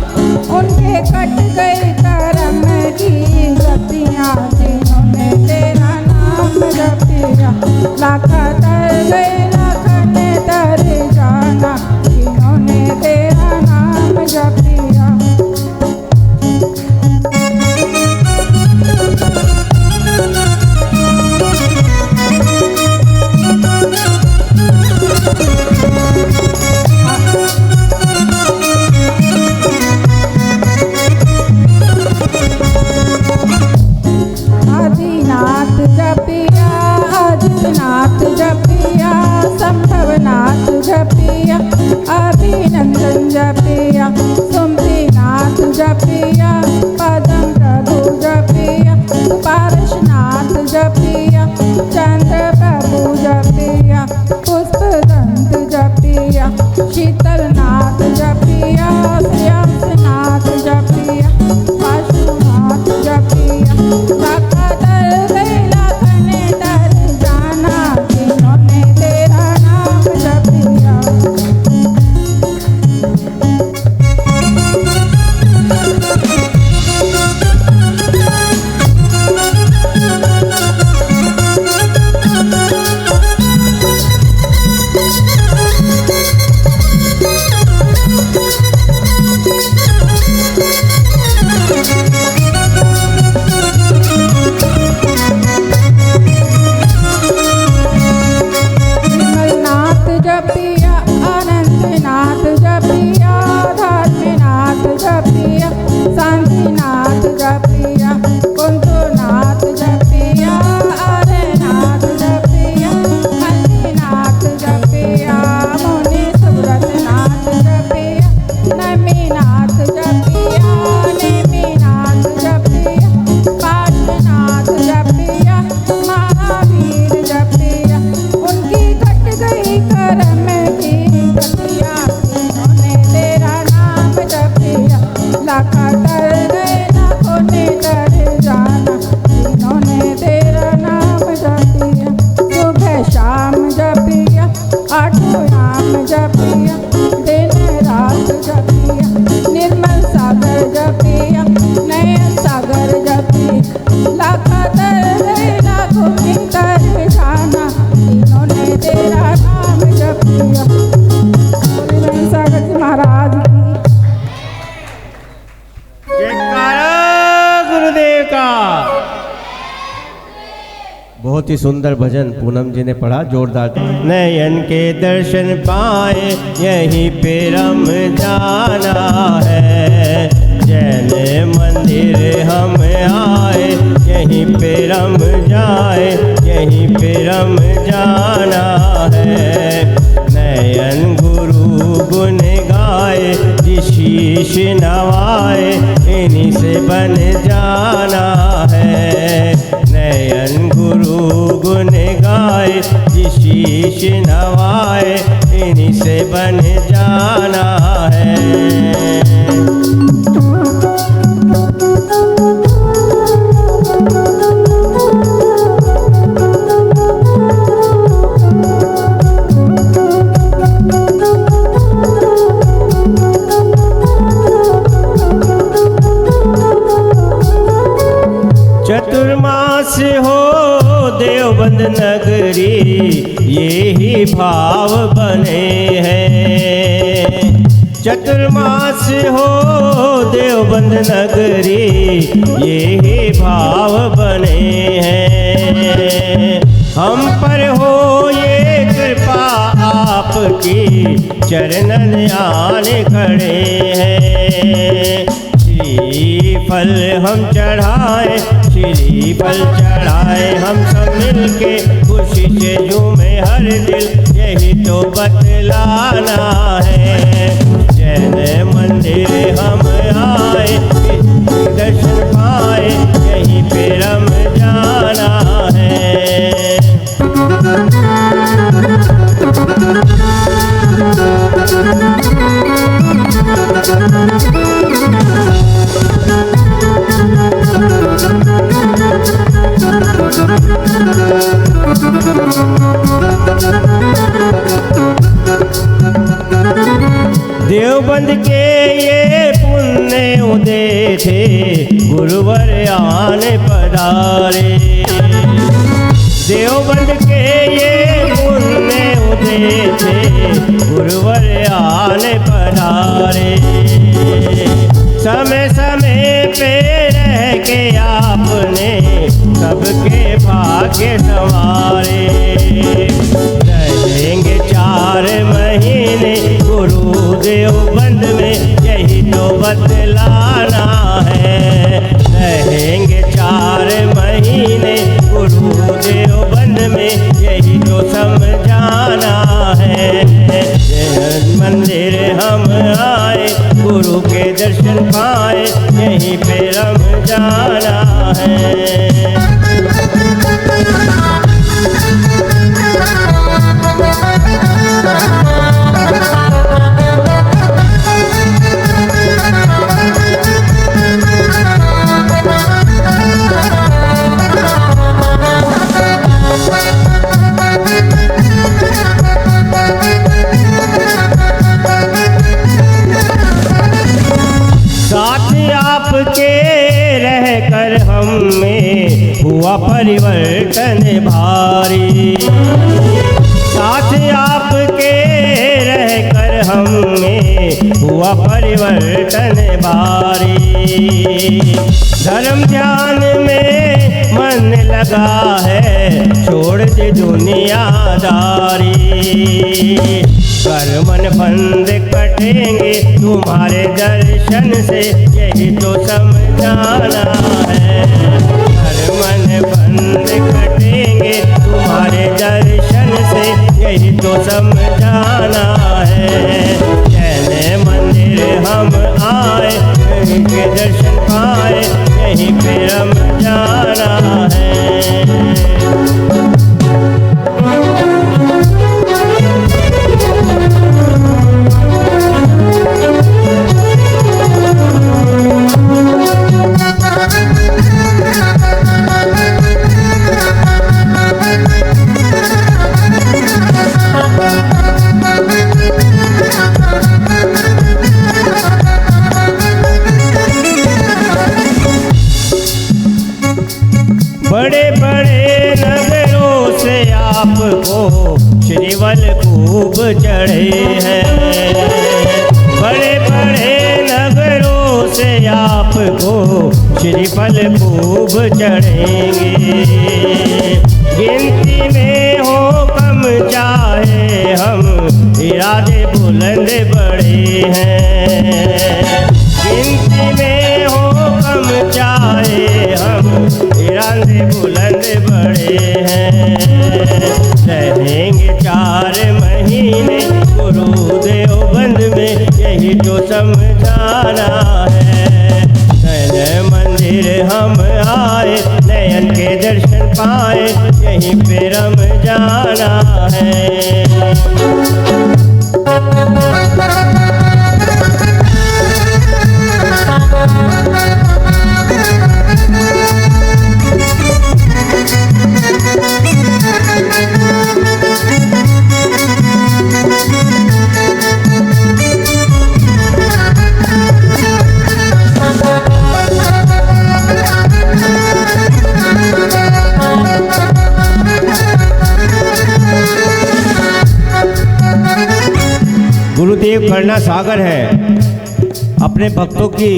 उनके कट गए कर्म की गतियाँ जिन्होंने तेरा नाम जपिया। लाखा तर गए लखने तर जाना जिन्होंने तेरा नाम जपिया। जयकारा गुरुदेव का। बहुत ही सुंदर भजन पूनम जी ने पढ़ा, जोरदार। नयन के दर्शन पाए यहीं पे रम जाना है, जैन मंदिर हम आए यहीं पे रम जाए, यहीं पे रम जाना है। नयन गुरु गुण गाए जी शीश नवाए, इन्हीं से बन जाना है। नयन गुरु गुण गाए जी शीश नवाए, इन्हीं से बन जाना है। चतुर्मास हो देवबंद नगरी, ये ही भाव बने हैं। चतुर्मास हो देवबंद नगरी, ये ही भाव बने हैं। हम पर हो ये कृपा आपकी, चरणन आने खड़े हैं। फल हम चढ़ाए, श्रीफल चढ़ाए, हम सब मिलके खुशी से झूमे हर दिल, यही तो बतलाना है। जैन मंदिर हम आए दर्शन पाए, यहीं पे रम जाना है। देवबंद के ये पुण्य उदय थे, गुरुवर आने पधारे। देवबंद के ये पुण्य उदय थे, गुरुवर आने पधारे। समय समय पे रह के आपने सबके भाग्य संवारे। रहेंगे 4 महीने गुरु देवबंद में, यही तो बतलाना है। रहेंगे 4 महीने गुरु देवबंद में, यही तो समझाना है। जैन मंदिर हम आए गुरु के दर्शन पाए, यहीं पे रम जाना है। आपके रहकर हम में हुआ परिवर्तन भारी। साथ आपके रहकर हम में हुआ परिवर्तन भारी। धर्म ध्यान में मन लगा है, छोड़ दे दुनियादारी। कर मन बंद कटेंगे तुम्हारे दर्शन से, यही तो समझाना है। कर मन बंद कटेंगे तुम्हारे दर्शन से, यही तो समझाना है। जैन मंदिर हम आए के दर्शन पाए, यहीं पे रम जाना है। बड़े बड़े नगरों से आपको श्रीवल खूब चढ़े हैं। बड़े बड़े नगरों से आपको श्रीफल खूब चढ़ेंगे। गिनती में हो कम चाहे हम इरादे बुलंद बड़े हैं। गिनती में हो कम चाहे हम इरादे बुलंद बड़े हैं। रहेंगे 4 महीने गुरु देवबंद में, यही तो समझाना है। नयन मंदिर हम आए, नयन के दर्शन पाए, यहीं पे रम जाना है। गुरुदेव करुणा सागर है, अपने भक्तों की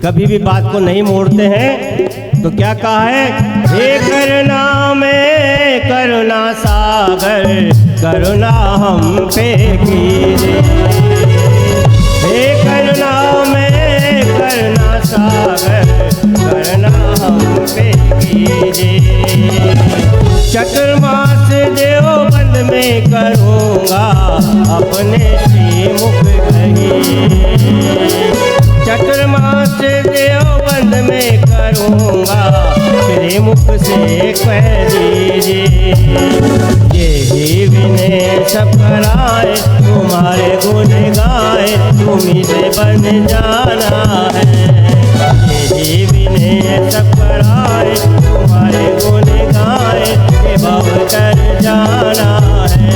कभी भी बात को नहीं मोड़ते हैं। तो क्या कहा है, हे करुणा में करुणा सागर, करुणा हम पे कीजिए। हे करुणा में करुणा सागर, करुणा हम पे कीजिए। चतुर्मास देवबंद में करूँगा अपने श्रीमुख कहिए। चतुर्मास देवबंद में करूँगा श्रीमुख से कह दीजिए। यही विनय सब कराए, तुम्हारे गुण गाए, तुम्हीं से बन जाना है। यही विनय सब कराए, तुम्हारे गुण गाए, भाव कर जाना है।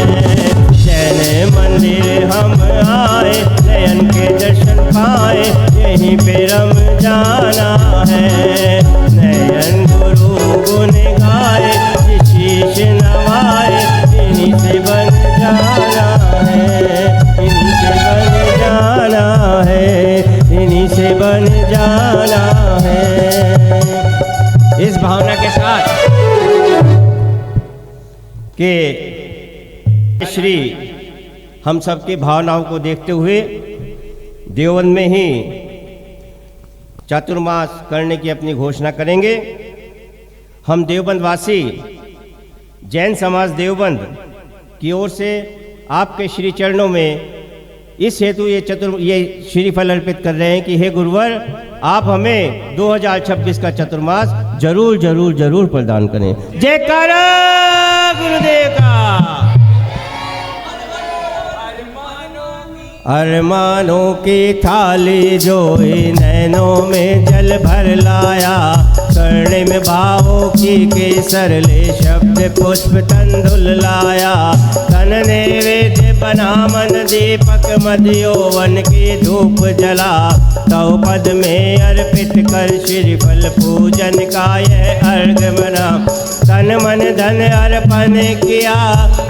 जैन मंदिर हम आए, नयन के दर्शन पाए, यहीं पे रम जाना है। नयन गुरु गुण गाए, शीश नवाए, इन्हीं से बन जाना है। इन्हीं से बन जाना है। इन्हीं से बन जाना है। इस भावना के साथ कि श्री हम सबकी भावनाओं को देखते हुए देवबंद में ही चातुर्मास करने की अपनी घोषणा करेंगे। हम देवबंद वासी जैन समाज देवबंद की ओर से आपके श्री चरणों में इस हेतु ये श्रीफल अर्पित कर रहे हैं कि हे गुरुवर, आप हमें 2026 का चतुर्मास जरूर जरूर जरूर प्रदान करें। जयकारा गुरुदेव का। अरमानों की थाली जोई, नैनों में जल भर लाया, स्वर्णिम भावों की केसर ले, शब्द पुष्प तंदुल लाया। तन नैवेद्य बना मन दीपक, मद यौवन की धूप जला, तव पद में अर्पित कर श्रीफल पूजन का यह अर्घ मना। तन मन धन अर्पण किया,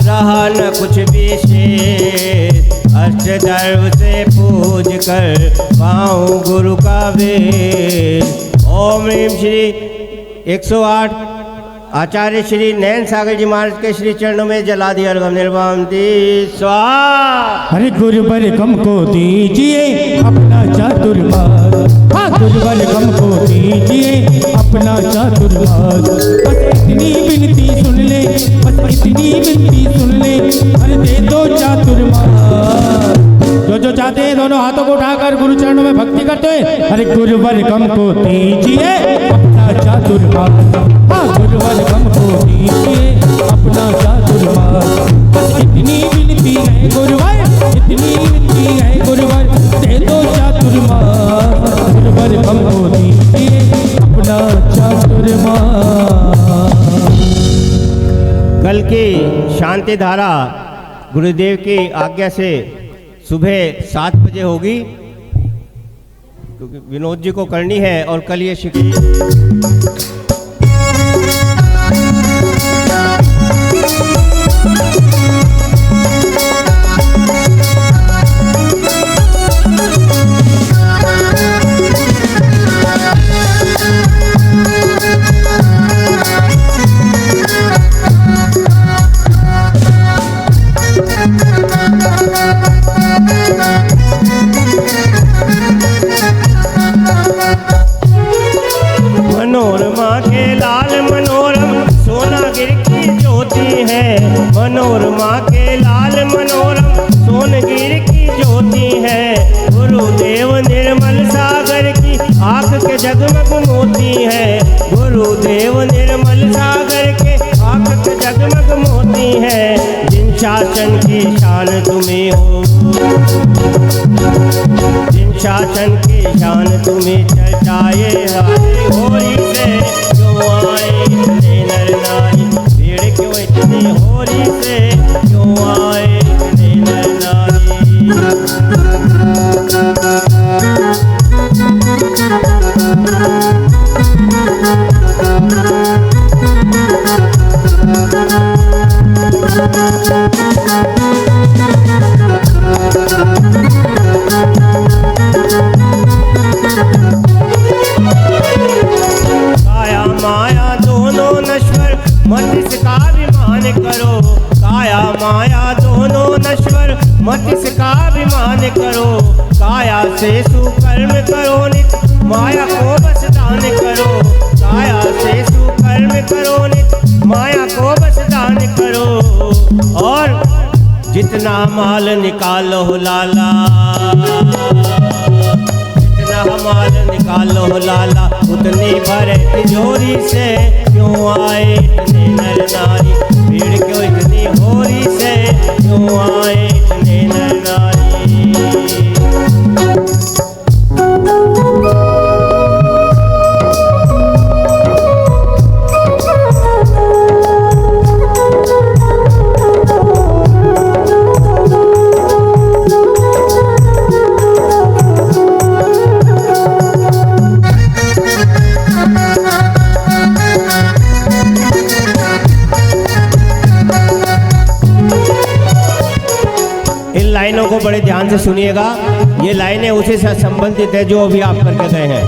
रहा न कुछ विशेष, अष्टदर्व से पूज कर पाऊँ गुरु का वेद। ओम ह्रीम श्री 108 आचार्य श्री नयन सागर जी महाराज के श्री चरणों में जला दिया अर्घम निर्वामती स्वाहा। अरे गुरुवर हमको दीजिए अपना चातुर्मास, हाँ गुरुवर हमको दीजिए अपना चातुर्मास। बस इतनी विनती सुन ले, बस इतनी विनती सुन ले, अरे दे दो चातुर्मास। जो चाहते हैं दोनों हाथों को उठाकर गुरु चरणों में भक्ति करते हुए, अरे गुरुवर हमको दीजिए अपना चातुर्मास, हाँ गुरुवर हमको दीजिए अपना चातुर्मास। बस इतनी विनती है गुरुवर, इतनी विनती है गुरुवर, दे दो चातुर्मास। गुरुवर हमको दीजिए अपना चातुर्मास। कल की शांति धारा गुरुदेव की आज्ञा से सुबह 7 बजे होगी, क्योंकि विनोद जी को करनी है और कल ये जगमग मोती है, गुरुदेव निर्मल सागर के आँख जगमग मोती है। जिन शासन की शान तुम्हें हो, जिन शासन की शान तुम्हें चर्चाए हाय होरी से क्यों आए इतने नर नारी, भीड़ क्यों इतनी होरी से क्यों आए इतने नर नारी। काया माया दोनों नश्वर मत इसका अभिमान करो, काया माया दोनों नश्वर मत इसका अभिमान करो। काया से सुकर्म करो नित, माया को बस दान करो, काया से सुकर्म करो नित, माया को बस दान करो। और जितना माल निकालो लाला, जितना माल निकालो लाला, उतनी भरे तिजोरी से क्यों आए इतने नर नारी, भीड़ क्यों इतनी होरी से क्यों आए इतने नर नारी। लाइनों को बड़े ध्यान से सुनिएगा, ये लाइनें उसी से संबंधित है जो अभी आप करके गए हैं।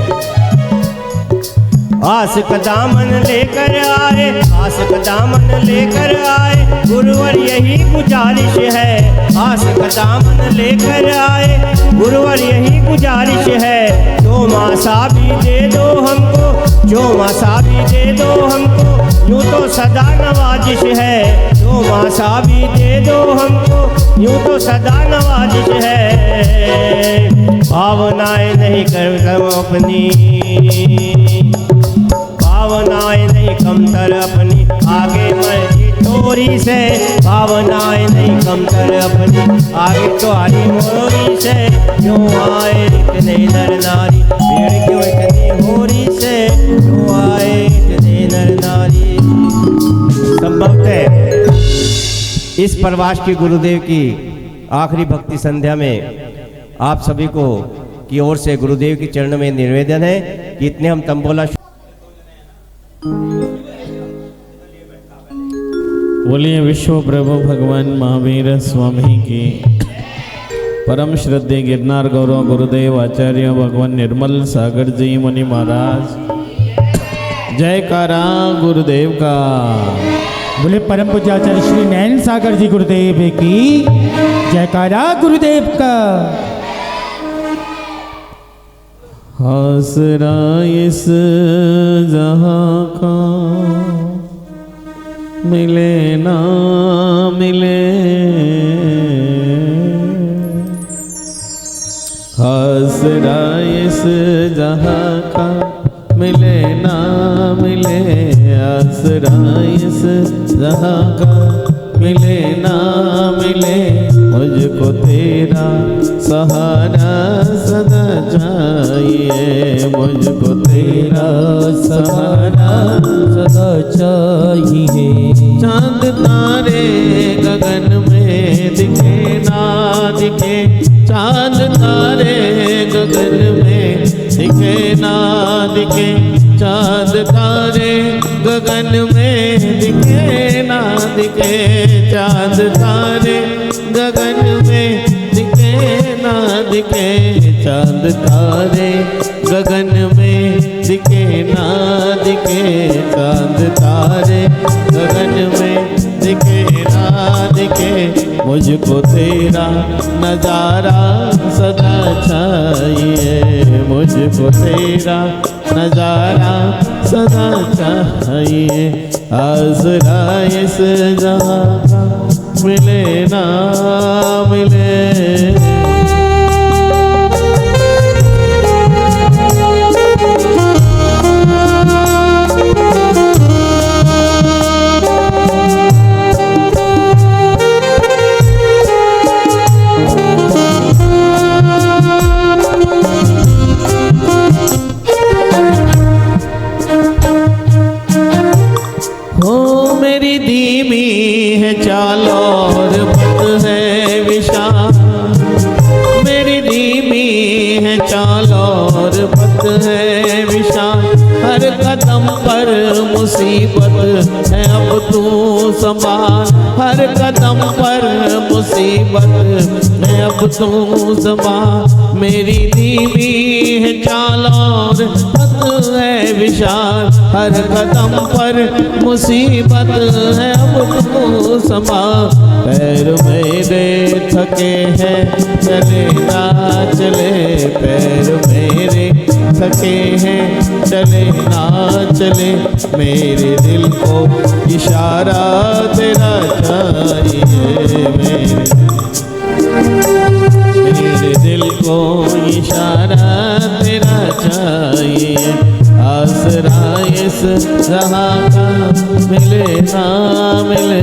आस का दामन लेकर आए, आस का दामन लेकर आए, गुरुवर यही गुजारिश है। आस का दामन लेकर आए, गुरुवर यही गुजारिश है। जो मासा भी दे दो हमको, जो मासा भी दे दो हमको, यूँ तो सदा नवाजिश है। जो मासा भी दे दो हमको, यूँ तो सदा नवाजिश है। भावनाएं नहीं कर अपनी, भावनाएं नहीं कमतर अपनी, आगे मर्जी तोरी से। भावनाएं नहीं कमतर अपनी, आगे तुम्हारी मोरी से क्यों आए इतने नर नारी, भीड़ क्यों इतनी होरी से क्यों आए इतने नर नारी। संभवतः इस प्रवास की गुरुदेव की आखिरी भक्ति संध्या में आप सभी को की ओर से गुरुदेव के चरणों में निवेदन है कि इतने हम तंबोला। बोलिए विश्व प्रभु भगवान महावीर स्वामी की परम श्रद्धेय गिरनार गौरव गुरुदेव आचार्य भगवान निर्मल सागर जी मुनि महाराज, जयकारा गुरुदेव का। बोले परम पूज्य आचार्य श्री नैन सागर जी गुरुदेव की जयकारा गुरुदेव का। आसरा इस जहाँ का मिले ना मिले, आसरा इस जहाँ का मिले ना मिले, आसरा इस जहाँ का मिले ना मिले। मुझको तेरा सहारा सदा चाहिए, मुझको तेरा सहारा सदा चाहिए। चांद तारे गगन में दिखे ना दिखे, चांद तारे गगन में दिखे ना दिखे, चांद तारे गगन में दिखे ना दिखे, चांद तारे गगन में दिखे ना दिखे, चांद तारे गगन में दिखे ना दिखे, चांद तारे गगन में दिखे ना दिखे। मुझको तेरा नजारा सदा चाहिए, मुझको तेरा नजारा सदा चाहिए। आसरा इस जहाँ का मिले ना मिले। है चाल और पथ है विशाल, मेरी धीमी है चाल और पथ है विशाल, हर कदम पर मुसीबत है अब तू संभाल, हर कदम पर मुसीबत है अब तू संभाल, मेरी धीमी है चाल और पथ है विशाल, हर कदम पर मुसीबत है अब तू संभाल, पैर मेरे थके हैं चले ना चले, पैर मेरे थके हैं चले ना चले, मेरे दिल को इशारा तेरा चाहिए, मेरे दिल को इशारा तेरा चाहिए, आसरा इस जहाँ का मिले ना मिले।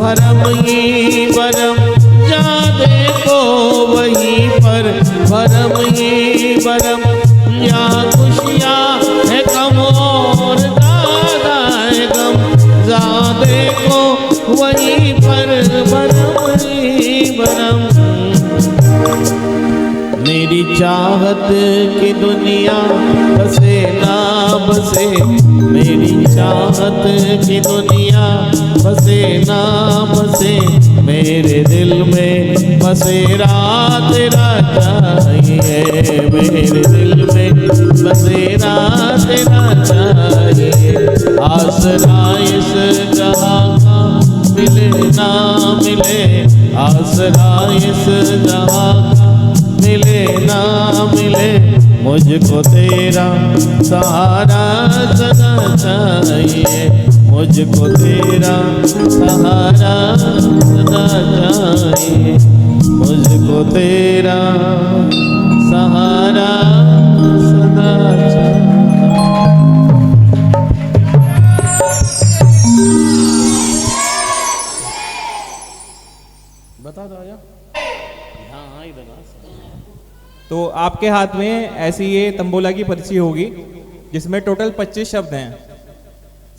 भरम ही भरम जा देखो वहीं पर, भरम ही भरम, या खुशियाँ है कम और ज़्यादा है गम, जा देखो वहीं पर, भरम ही भरम। मेरी चाहत की दुनिया बसे ना बसे, मेरी चाहत की दुनिया बसे ना बसे, मेरे दिल में बसेरा तेरा चाहिए, मेरे दिल में बसेरा तेरा चाहिए, आसरा इस जहाँ का मिले ना मिले, आसरा इस जहाँ का मिले ना मिले, मुझको तेरा सहारा सदा चाहिए, मुझको तेरा सहारा सदा चाहिए, मुझको तेरा सहारा सदा चाहिए। बता दो आया। हाँ इधर। तो आपके हाथ में ऐसी ये तंबोला की पर्ची होगी जिसमें टोटल 25 शब्द हैं।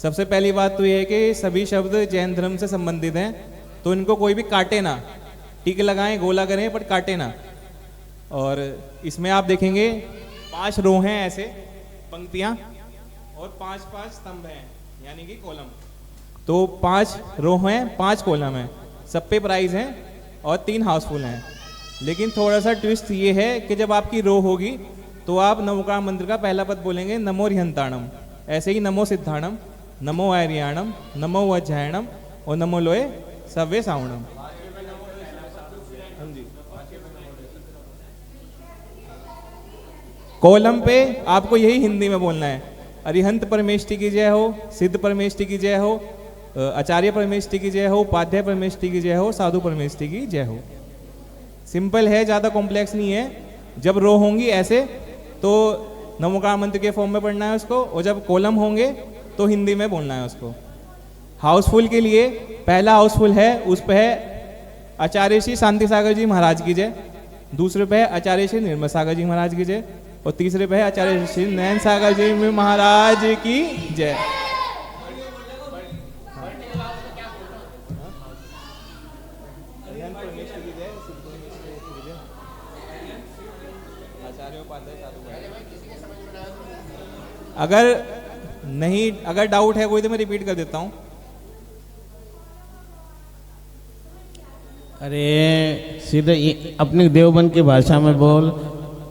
सबसे पहली बात तो ये है कि सभी शब्द जैन धर्म से संबंधित हैं, तो इनको कोई भी काटे ना, टिक लगाएं, गोला करें, पर काटे ना। और इसमें आप देखेंगे 5 रो हैं ऐसे पंक्तियां, और 5-5 स्तंभ हैं यानी कि कॉलम। तो 5 रो हैं, 5 कॉलम हैं, सब पे प्राइज हैं और 3 हाउसफुल हैं। लेकिन थोड़ा सा ट्विस्ट ये है कि जब आपकी रो होगी तो आप नमोकार मंत्र का पहला पद बोलेंगे, नमो रिहंताणम। ऐसे ही नमो सिद्धाणम, नमो आर्याणम, नमो वज्रायणम और नमो लोए सव्य सावणम। कॉलम पे आपको यही हिंदी में बोलना है, अरिहंत परमेष्टि की जय हो, सिद्ध परमेष्टि की जय हो, आचार्य परमेष्टि की जय हो, उपाध्याय परमेष्टि की जय हो, साधु परमेष्टि की जय हो। सिंपल है, ज़्यादा कॉम्प्लेक्स नहीं है। जब रो होंगी ऐसे तो नमोकार मंत्र के फॉर्म में पढ़ना है उसको, और जब कॉलम होंगे तो हिंदी में बोलना है उसको। हाउसफुल के लिए पहला हाउसफुल है, उस पे है आचार्य श्री शांति सागर जी महाराज की जय, दूसरे पे है आचार्य श्री निर्मल सागर जी महाराज की जय, और तीसरे पे है आचार्य श्री नयन सागर जी महाराज की जय। अगर डाउट है कोई तो मैं रिपीट कर देता हूं। अरे सीधे अपनी देवबंद की भाषा में बोल।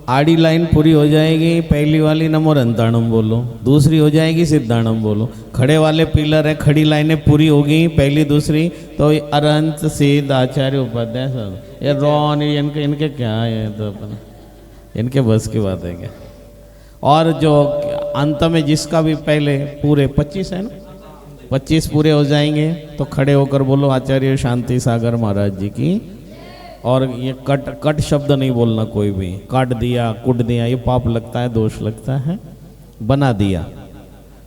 आड़ी लाइन पूरी हो जाएगी, पहली वाली नमो रंताणम बोलो, दूसरी हो जाएगी सिद्धाणम बोलो। खड़े वाले पिलर है, खड़ी लाइनें पूरी होगी, पहली दूसरी, तो अरंत सिद्ध आचार्य उपाध्याय सब ये रॉन इनके क्या है, तो अपन इनके बस की बात है क्या। और जो अंत में जिसका भी पहले पूरे 25 है ना, 25 पूरे हो जाएंगे तो खड़े होकर बोलो आचार्य शांति सागर महाराज जी की। और ये कट शब्द नहीं बोलना कोई भी, काट दिया कुट दिया ये पाप लगता है, दोष लगता है। बना दिया,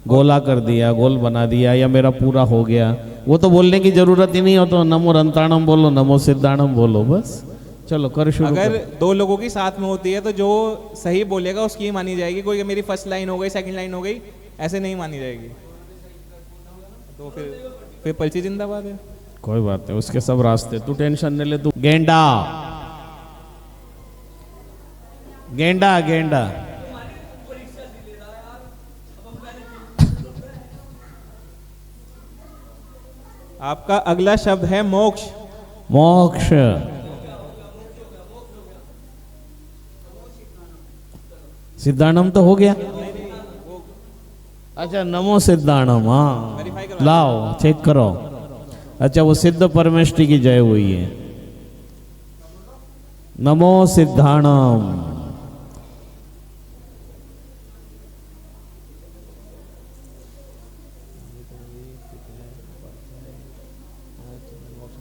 गोला कर दिया, गोल बना दिया, या मेरा पूरा हो गया, वो तो बोलने की जरूरत ही नहीं हो। तो नमो रंताणम बोलो, नमो सिद्धाणम बोलो, बस चलो कर शुरू। अगर दो लोगों की साथ में होती है तो जो सही बोलेगा उसकी ही मानी जाएगी। कोई मेरी फर्स्ट लाइन हो गई, सेकंड लाइन हो गई, ऐसे नहीं मानी जाएगी। तो फिर पर्ची जिंदाबाद है। कोई बात नहीं, उसके सब रास्ते, तू टेंशन नहीं ले। तू गेंडा गेंडा गेंडा आपका अगला शब्द है मोक्ष। मोक्ष। सिद्धाणम तो हो गया। अच्छा नमो सिद्धाणम, हाँ लाओ चेक करो। अच्छा वो सिद्ध परमेष्टि की जय हुई है। नमो सिद्धाणम।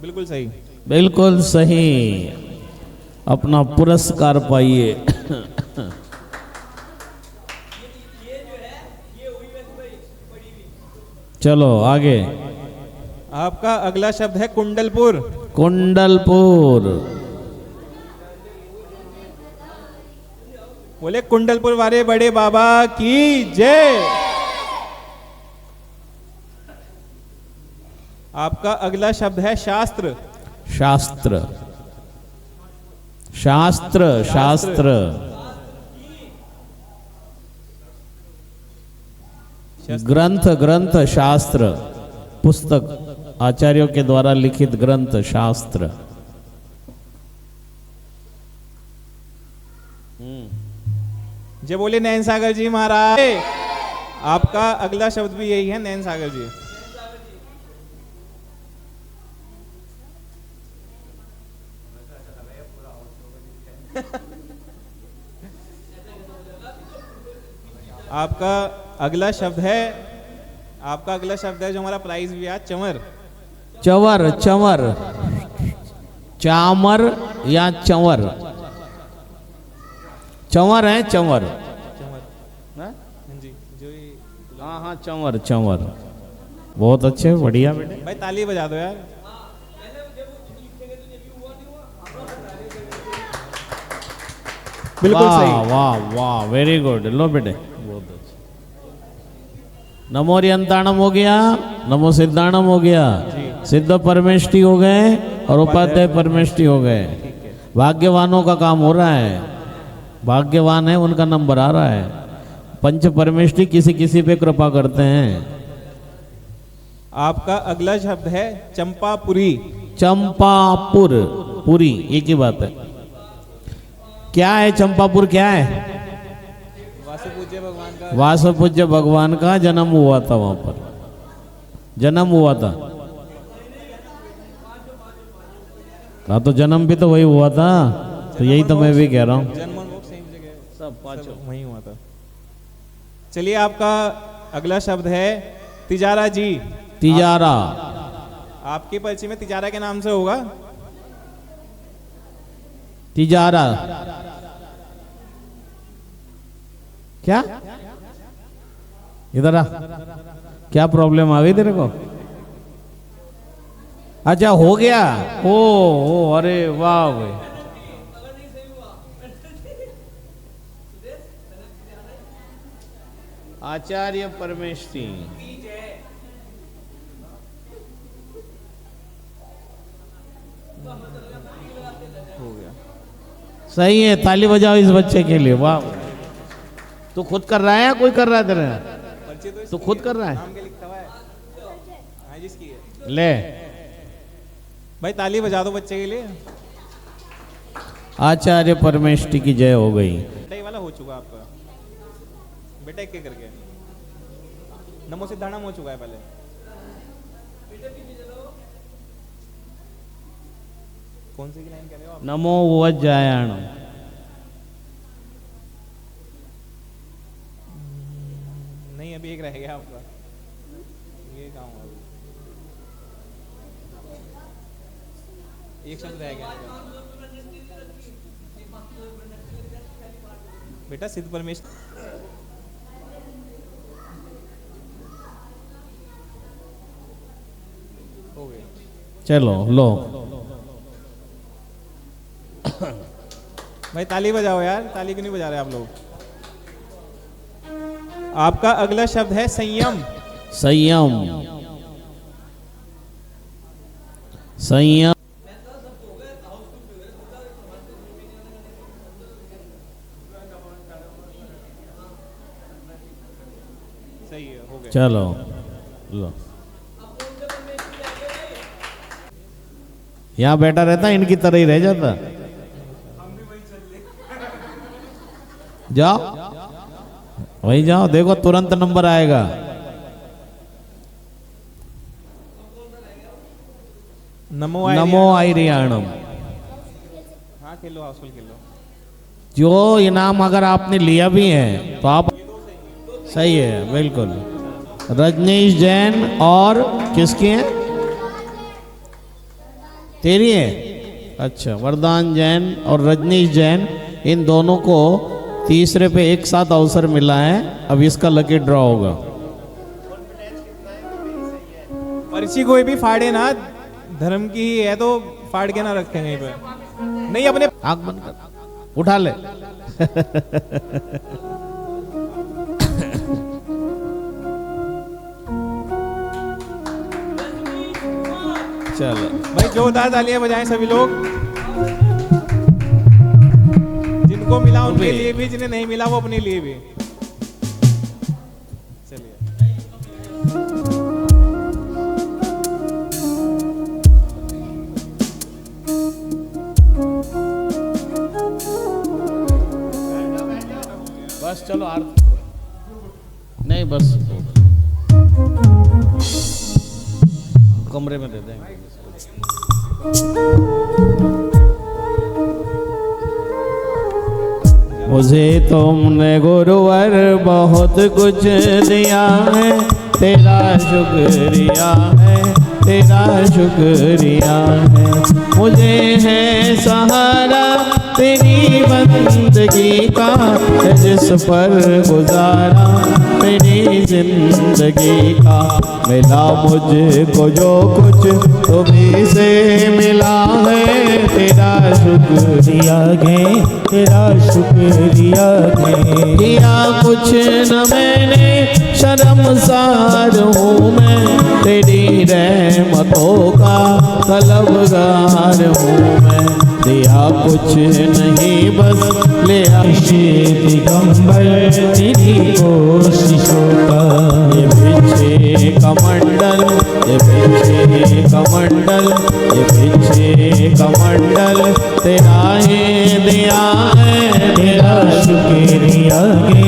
बिल्कुल सही, बिल्कुल सही, अपना पुरस्कार पाइए। चलो आगे। आपका अगला शब्द है कुंडलपुर। कुंडलपुर। बोले कुंडलपुर वाले बड़े बाबा की जय। आपका अगला शब्द है शास्त्र। शास्त्र। शास्त्र शास्त्र ग्रंथ। ग्रंथ शास्त्र, पुस्तक, आचार्यों के द्वारा लिखित ग्रंथ शास्त्र। जय बोले नैन सागर जी महाराज। आपका अगला शब्द भी यही है, नैन सागर जी। आपका अगला शब्द है जो हमारा प्राइज भी है, चंवर। चंवर। चंवर, चामर या चंवर। चंवर है, चंवर। हाँ जी, जो हाँ हाँ चंवर चंवर। बहुत अच्छे, बढ़िया बेटे। भाई ताली बजा दो यार। बिल्कुल वाह, सही। वाह वाह, वेरी गुड। लो बेटे, बहुत अच्छा। नमो रियंताणम हो गया, नमो सिद्धाणम हो गया, सिद्ध परमेष्टि हो गए और उपाध्याय परमेष्टि हो गए। भाग्यवानों का काम हो रहा है, भाग्यवान है उनका नंबर आ रहा है। पंच परमेष्टि किसी किसी पे कृपा करते हैं। आपका अगला शब्द है चंपापुरी। चंपापुर, पुरी एक ही बात है। क्या है चंपापुर, क्या है? वासुपूज्य भगवान का। वासुपूज्य भगवान का जन्म हुआ था, वहां पर जन्म हुआ था। हाँ तो जन्म भी तो वही हुआ था, तो यही तो मैं भी कह रहा हूँ। जन्म और मोक्ष सेम जगह, सब पांचों वही हुआ था। चलिए आपका अगला शब्द है तिजारा जी। तिजारा। आपकी पर्ची में तिजारा के नाम से होगा। तिजारा क्या? इधर आ, क्या प्रॉब्लम आ गई तेरे को? अच्छा हो गया। ओ अरे वाह भाई। आचार्य परमेष्टि। सही है, ताली बजाओ इस बच्चे के लिए। वाह, तू खुद कर रहा है या कोई कर रहा है तेरे? पर्ची तो तू खुद कर रहा है? नाम के लिखा हुआ है। हाँ जिसकी है। ले भाई ताली बजा दो बच्चे के लिए। आचार्य परमेष्टि की जय हो गई। बेटा ये वाला हो चुका आपका, बेटा एक करके। नमो सिद्धाणम हो चुका है पहले। कौन सी की लाइन कह रहे हो आप? नमो वज्जायण। नहीं, अभी एक रह गया आपका, ये काम हुआ अभी। एक शब्द रह गया आपका। बेटा सिद्ध परमेश्वर हो गए। चलो लो भाई ताली बजाओ यार, ताली क्यों नहीं बजा रहे आप लोग। आपका अगला शब्द है संयम। संयम। संयम। सही है, हो गया। चलो लो, यहाँ बैठा रहता इनकी तरह ही रह जाता। जाओ वही जाओ, देखो तुरंत नंबर आएगा। नमो आयरियाणम। हाँ खेलो, हाउसफुल खेलो। जो इनाम अगर आपने लिया भी है तो आप सही है बिल्कुल। रजनीश जैन और किसकी है? तेरी है? अच्छा, वरदान जैन और रजनीश जैन, इन दोनों को तीसरे पे एक साथ अवसर मिला है। अब इसका लकी ड्रॉ होगा। पर्ची कोई भी फाड़े ना, धर्म की ही है तो फाड़ के ना रखें कहीं पे। नहीं अपने आंख बंद कर, उठा ले। चलो भाई जोरदार तालियां बजाएं सभी लोग। जिनको मिला उनके लिए भी, जिन्हें नहीं मिला वो अपने लिए भी। चलिए बस चलो आरती नहीं, बस कमरे में दे देंगे। मुझे तुमने गुरुवर बहुत कुछ दिया है, तेरा शुक्रिया है, तेरा शुक्रिया है। मुझे है सहारा तेरी बंदगी का, जिस पर गुजारा मेरी जिंदगी का। मिला मुझको जो कुछ तुम्हीं से मिला है, तेरा शुक्रिया है, तेरा शुक्रिया है। किया कुछ न मैंने, शर्मसार हूँ मैं, तेरी रहमतों का तलबगार हूँ मैं। दिया कुछ नहीं बस ले दिगंबर तेरी कोशिशों का। ये पीछे कमंडल, ये पीछे कमंडल, ये पीछे कमंडल तेरा ही दिया है। तेरा शुक्रिया है,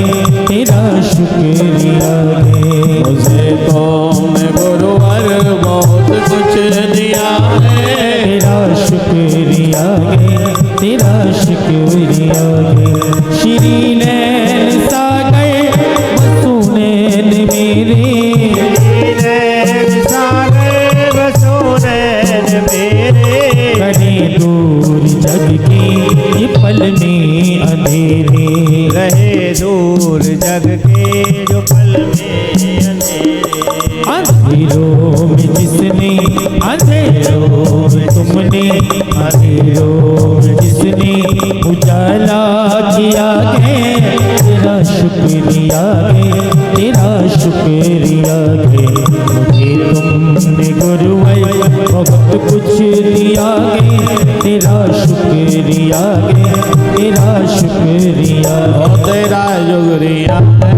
तेरा शुक्रिया है। मुझे तुमने गुरुवर बहुत कुछ दिया है, तेरा शुक्रिया है, तेरा शुक्रिया है। श्री नैन सागर बसु नैन मेरे, नैन सागर बसो नैन मेरे। करे दूर जग के ये पल में अंधेरे, रहे दूर जग के जो पल में अंधेरे। अंधेरों में जिसने, अंधेरों में तुमने, अंधेरों में जिसने उजाला किया है, तेरा शुक्रिया है, तेरा शुक्रिया है। मुझे तुमने गुरुवर बहुत कुछ दिया है, तेरा शुक्रिया है, तेरा शुक्रिया। तेरा शुक्रिया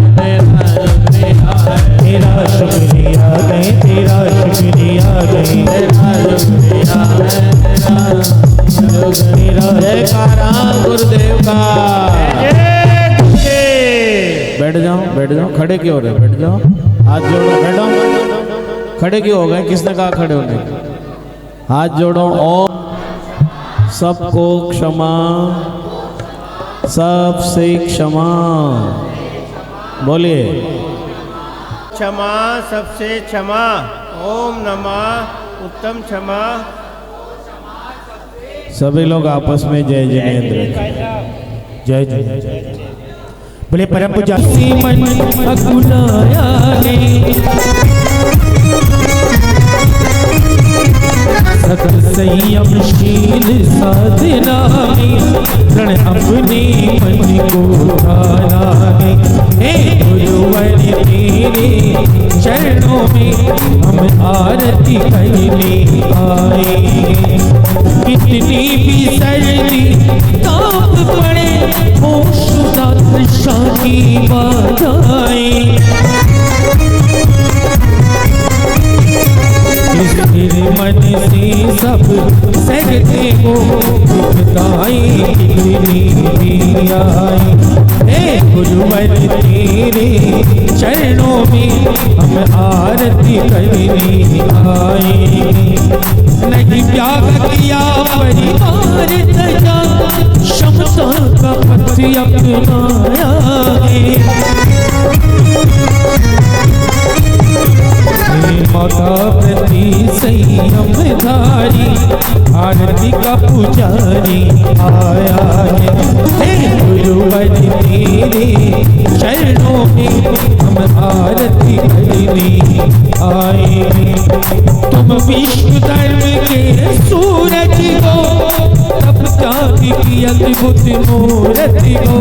है, तेरा शुक्रिया है, तेरा शुक्रिया है, तेरा शुक्रिया है, तेरा शुक्रिया है, तेरा जयकारा गुरुदेव का। बैठ जाओ, बैठ जाओ, खड़े क्यों हो रहे? बैठ जाओ, हाथ जोड़ो, बैठो। खड़े क्यों हो गए? किसने कहा खड़े होने? हाथ जोड़ो। ओम सबको क्षमा, सबसे क्षमा। बोलिए क्षमा सबसे क्षमा। ओम नमः उत्तम क्षमा। सभी लोग आपस में जय जिनेन्द्र जय जय जय। बोले परम पूजासी मन अकुलाया ने सत संयमशील साधना में प्रण अपने मन को ठाना है। हे गुरुवर तेरे चरणों में हम आरती करने आए। कितनी भी सर्दी ताप पड़े हो शुदा तृषा की बाधाएं। मेरे मन से सब सहते हो दुखदाई कितनी भी आई। हे गुरुवर तेरे चरणों में हम आरती करने आए। नहीं त्याग किया परिवार तजा क्षमता का पथ अपनाया है। माता प्रति संयम धारी आरती का पुजारी आया है। हे गुरुवर तेरे चरणों में हम आरती करने आए। तुम विश्व धर्म के सूरज को तब त्याग की अद्भुत मूर्ति को।